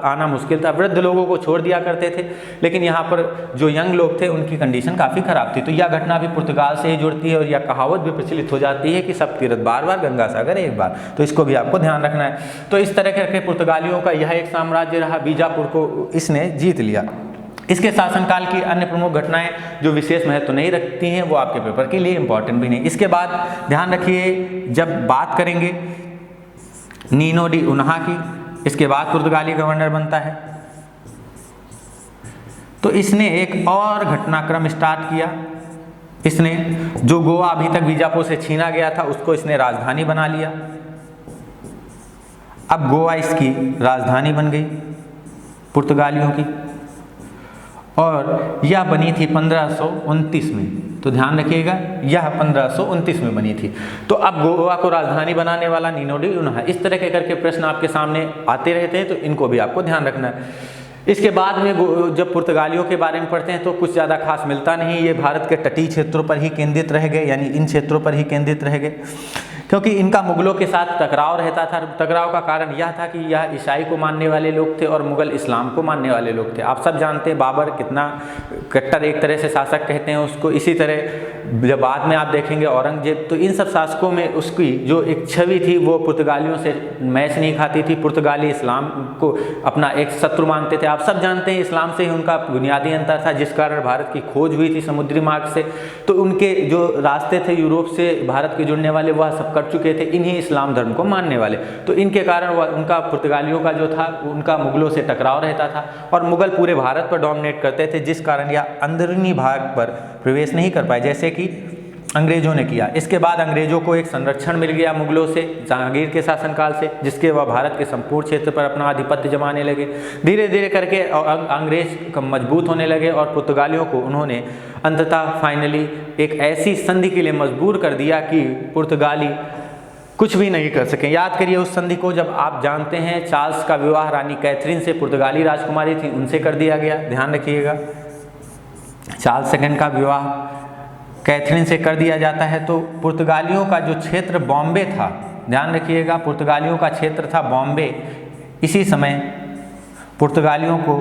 आना मुश्किल था। वृद्ध लोगों को छोड़ दिया करते थे, लेकिन यहाँ पर जो यंग लोग थे उनकी कंडीशन काफ़ी ख़राब थी। तो यह घटना भी पुर्तगाल से ही जुड़ती है और यह कहावत भी प्रचलित हो जाती है कि सब तीर्थ बार बार, गंगा सागर एक बार। तो इसको भी आपको ध्यान रखना है। तो इस तरह करके पुर्तगालियों का यह एक साम्राज्य रहा, बीजापुर को इसने जीत लिया। इसके शासनकाल की अन्य प्रमुख घटनाएं जो विशेष महत्व नहीं रखती हैं वो आपके पेपर के लिए इंपॉर्टेंट भी नहीं। इसके बाद ध्यान रखिए, जब बात करेंगे नीनो डी उन्हा की, इसके बाद पुर्तगाली गवर्नर बनता है, तो इसने एक और घटनाक्रम स्टार्ट किया। इसने जो गोवा अभी तक बीजापुर से छीना गया था उसको इसने राजधानी बना लिया। अब गोवा इसकी राजधानी बन गई पुर्तगालियों की, और यह बनी थी 1529 में। तो ध्यान रखिएगा, यह 1529 में बनी थी। तो अब गोवा को राजधानी बनाने वाला नीनो डी उन्हा। इस तरह के करके प्रश्न आपके सामने आते रहते हैं, तो इनको भी आपको ध्यान रखना है। इसके बाद में जब पुर्तगालियों के बारे में पढ़ते हैं तो कुछ ज़्यादा खास मिलता नहीं। ये भारत के तटीय क्षेत्रों पर ही केंद्रित रह गए, यानी इन क्षेत्रों पर ही केंद्रित रह गए, क्योंकि इनका मुगलों के साथ टकराव रहता था। टकराव का कारण यह था कि यह ईसाई को मानने वाले लोग थे और मुगल इस्लाम को मानने वाले लोग थे। आप सब जानते हैं बाबर कितना कट्टर एक तरह से शासक कहते हैं उसको। इसी तरह जब बाद में आप देखेंगे औरंगजेब, तो इन सब शासकों में उसकी जो एक छवि थी वो पुर्तगालियों से मैच नहीं खाती थी। पुर्तगाली इस्लाम को अपना एक शत्रु मानते थे। आप सब जानते हैं इस्लाम से ही उनका बुनियादी अंतर था, जिस कारण भारत की खोज हुई थी समुद्री मार्ग से। तो उनके जो रास्ते थे यूरोप से भारत के जुड़ने वाले वह सब कर चुके थे इन्हीं इस्लाम धर्म को मानने वाले। तो इनके कारण वह उनका पुर्तगालियों का जो था उनका मुगलों से टकराव रहता था और मुगल पूरे भारत पर डोमिनेट करते थे, जिस कारण यह अंदरूनी भाग पर प्रवेश नहीं कर पाए जैसे कि अंग्रेजों ने किया। इसके बाद अंग्रेजों को एक संरक्षण मिल गया मुगलों से जहांगीर के शासनकाल से, जिसके वह भारत के संपूर्ण क्षेत्र पर अपना आधिपत्य जमाने लगे। धीरे धीरे करके अंग्रेज मजबूत होने लगे और पुर्तगालियों को उन्होंने अंततः फाइनली एक ऐसी संधि के लिए मजबूर कर दिया कि पुर्तगाली कुछ भी नहीं कर सके। याद करिए उस संधि को, जब आप जानते हैं चार्ल्स का विवाह रानी कैथरीन से, पुर्तगाली राजकुमारी थी, उनसे कर दिया गया। ध्यान रखिएगा, चार्ल्स सेकंड का विवाह कैथरीन से कर दिया जाता है। तो पुर्तगालियों का जो क्षेत्र बॉम्बे था, ध्यान रखिएगा पुर्तगालियों का क्षेत्र था बॉम्बे। इसी समय पुर्तगालियों को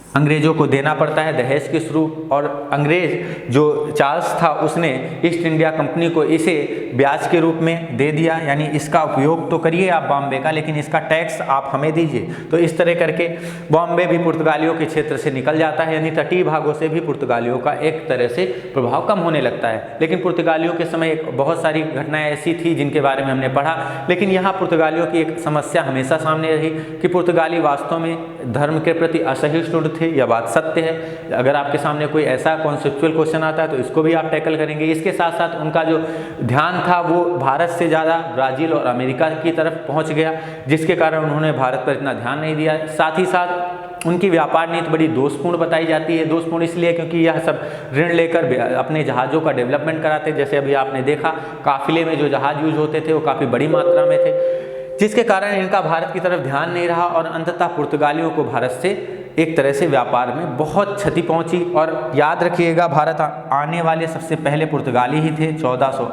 अंग्रेजों को देना पड़ता है दहेज के स्वरूप। और अंग्रेज जो चार्ल्स था उसने ईस्ट इंडिया कंपनी को इसे ब्याज के रूप में दे दिया, यानी इसका उपयोग तो करिए आप बॉम्बे का, लेकिन इसका टैक्स आप हमें दीजिए। तो इस तरह करके बॉम्बे भी पुर्तगालियों के क्षेत्र से निकल जाता है, यानी तटीय भागों से भी पुर्तगालियों का एक तरह से प्रभाव कम होने लगता है। लेकिन पुर्तगालियों के समय बहुत सारी घटनाएं ऐसी थी जिनके बारे में हमने पढ़ा, लेकिन यहाँ पुर्तगालियों की एक समस्या हमेशा सामने रही कि पुर्तगाली वास्तव में धर्म के प्रति असहिष्णु थे। यह बात सत्य है। अगर आपके सामने कोई ऐसा कॉन्सेप्चुअल क्वेश्चन आता है तो इसको भी आप टैकल करेंगे। इसके साथ साथ उनका जो ध्यान था वो भारत से ज़्यादा ब्राज़ील और अमेरिका की तरफ पहुंच गया, जिसके कारण उन्होंने भारत पर इतना ध्यान नहीं दिया। साथ ही साथ उनकी व्यापार नीति बड़ी दोषपूर्ण बताई जाती है। दोषपूर्ण इसलिए क्योंकि यह सब ऋण लेकर अपने जहाज़ों का डेवलपमेंट कराते। जैसे अभी आपने देखा काफिले में जो जहाज़ यूज होते थे वो काफ़ी बड़ी मात्रा में थे, जिसके कारण इनका भारत की तरफ ध्यान नहीं रहा और अंततः पुर्तगालियों को भारत से एक तरह से व्यापार में बहुत क्षति पहुंची। और याद रखिएगा भारत आने वाले सबसे पहले पुर्तगाली ही थे। 1400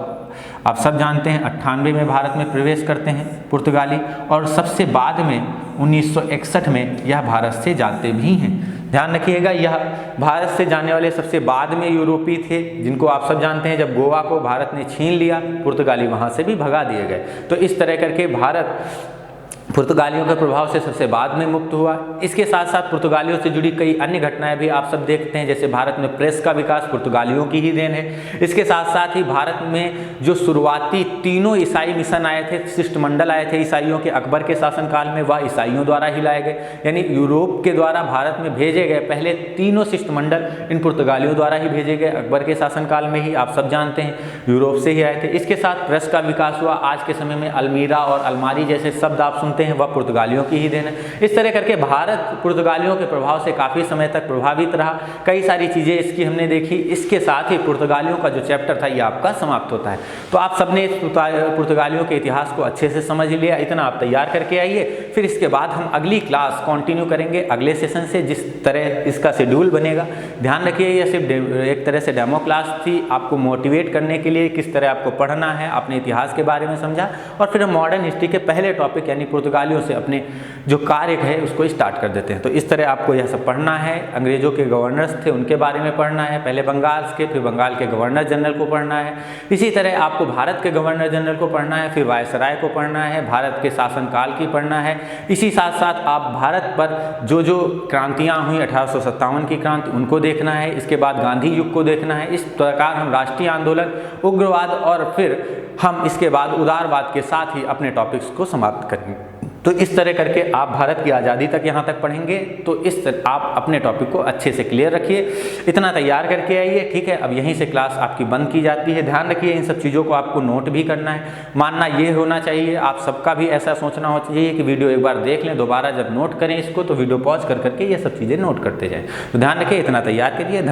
आप सब जानते हैं 98 में भारत में प्रवेश करते हैं पुर्तगाली, और सबसे बाद में 1961 में यह भारत से जाते भी हैं। ध्यान रखिएगा यह भारत से जाने वाले सबसे बाद में यूरोपीय थे, जिनको आप सब जानते हैं जब गोवा को भारत ने छीन लिया पुर्तगाली वहाँ से भी भगा दिए गए। तो इस तरह करके भारत पुर्तगालियों के प्रभाव से सबसे बाद में मुक्त हुआ। इसके साथ साथ पुर्तगालियों से जुड़ी कई अन्य घटनाएं भी आप सब देखते हैं, जैसे भारत में प्रेस का विकास पुर्तगालियों की ही देन है। इसके साथ साथ ही भारत में जो शुरुआती तीनों ईसाई मिशन आए थे, शिष्टमंडल आए थे ईसाइयों के अकबर के शासनकाल में, वह ईसाइयों द्वारा ही लाए गए। यानी यूरोप के द्वारा भारत में भेजे गए पहले तीनों शिष्टमंडल इन पुर्तगालियों द्वारा ही भेजे गए। अकबर के शासनकाल में ही आप सब जानते हैं यूरोप से ही आए थे। इसके साथ प्रेस का विकास हुआ। आज के समय में अलमीरा और अलमारी जैसे शब्द आप सुनते हैं वह पुर्तगालियों की ही देन है। इस तरह करके भारत पुर्तगालियों के प्रभाव से काफ़ी समय तक प्रभावित रहा। कई सारी चीज़ें इसकी हमने देखी। इसके साथ ही पुर्तगालियों का जो चैप्टर था ये आपका समाप्त होता है। तो आप सबने पुर्तगालियों के इतिहास को अच्छे से समझ लिया, इतना आप तैयार करके आइए। फिर इसके बाद हम अगली क्लास कंटिन्यू करेंगे अगले सेशन से, जिस तरह इसका शेड्यूल बनेगा। ध्यान रखिए यह सिर्फ एक तरह से डेमो क्लास थी, आपको मोटिवेट करने के लिए किस तरह आपको पढ़ना है, अपने इतिहास के बारे में समझा, और फिर हम मॉडर्न हिस्ट्री के पहले टॉपिक यानी पुर्तगालियों से अपने जो कार्य है उसको स्टार्ट कर देते हैं। तो इस तरह आपको यह सब पढ़ना है। अंग्रेजों के गवर्नर्स थे उनके बारे में पढ़ना है, पहले बंगाल के, फिर बंगाल के गवर्नर जनरल को पढ़ना है। इसी तरह आपको भारत के गवर्नर जनरल को पढ़ना है, फिर वायसराय को पढ़ना है, भारत के शासनकाल की पढ़ना है। इसी साथ साथ आप भारत पर जो जो क्रांतियाँ हुई 1857 की क्रांति उनको देखना है। इसके बाद गांधी युग को देखना है। इस प्रकार हम राष्ट्रीय आंदोलन, उग्रवाद और फिर हम इसके बाद उदारवाद के साथ ही अपने टॉपिक्स को समाप्त करेंगे। तो इस तरह करके आप भारत की आज़ादी तक यहाँ तक पढ़ेंगे। तो इस तरह आप अपने टॉपिक को अच्छे से क्लियर रखिए, इतना तैयार करके आइए। ठीक है, अब यहीं से क्लास आपकी बंद की जाती है। ध्यान रखिए इन सब चीज़ों को आपको नोट भी करना है। मानना ये होना चाहिए, आप सबका भी ऐसा सोचना हो चाहिए कि वीडियो एक बार देख लें, दोबारा जब नोट करें इसको तो वीडियो पॉज कर करके ये सब चीज़ें नोट करते जाएँ। तो ध्यान रखिए, इतना तैयार करिए।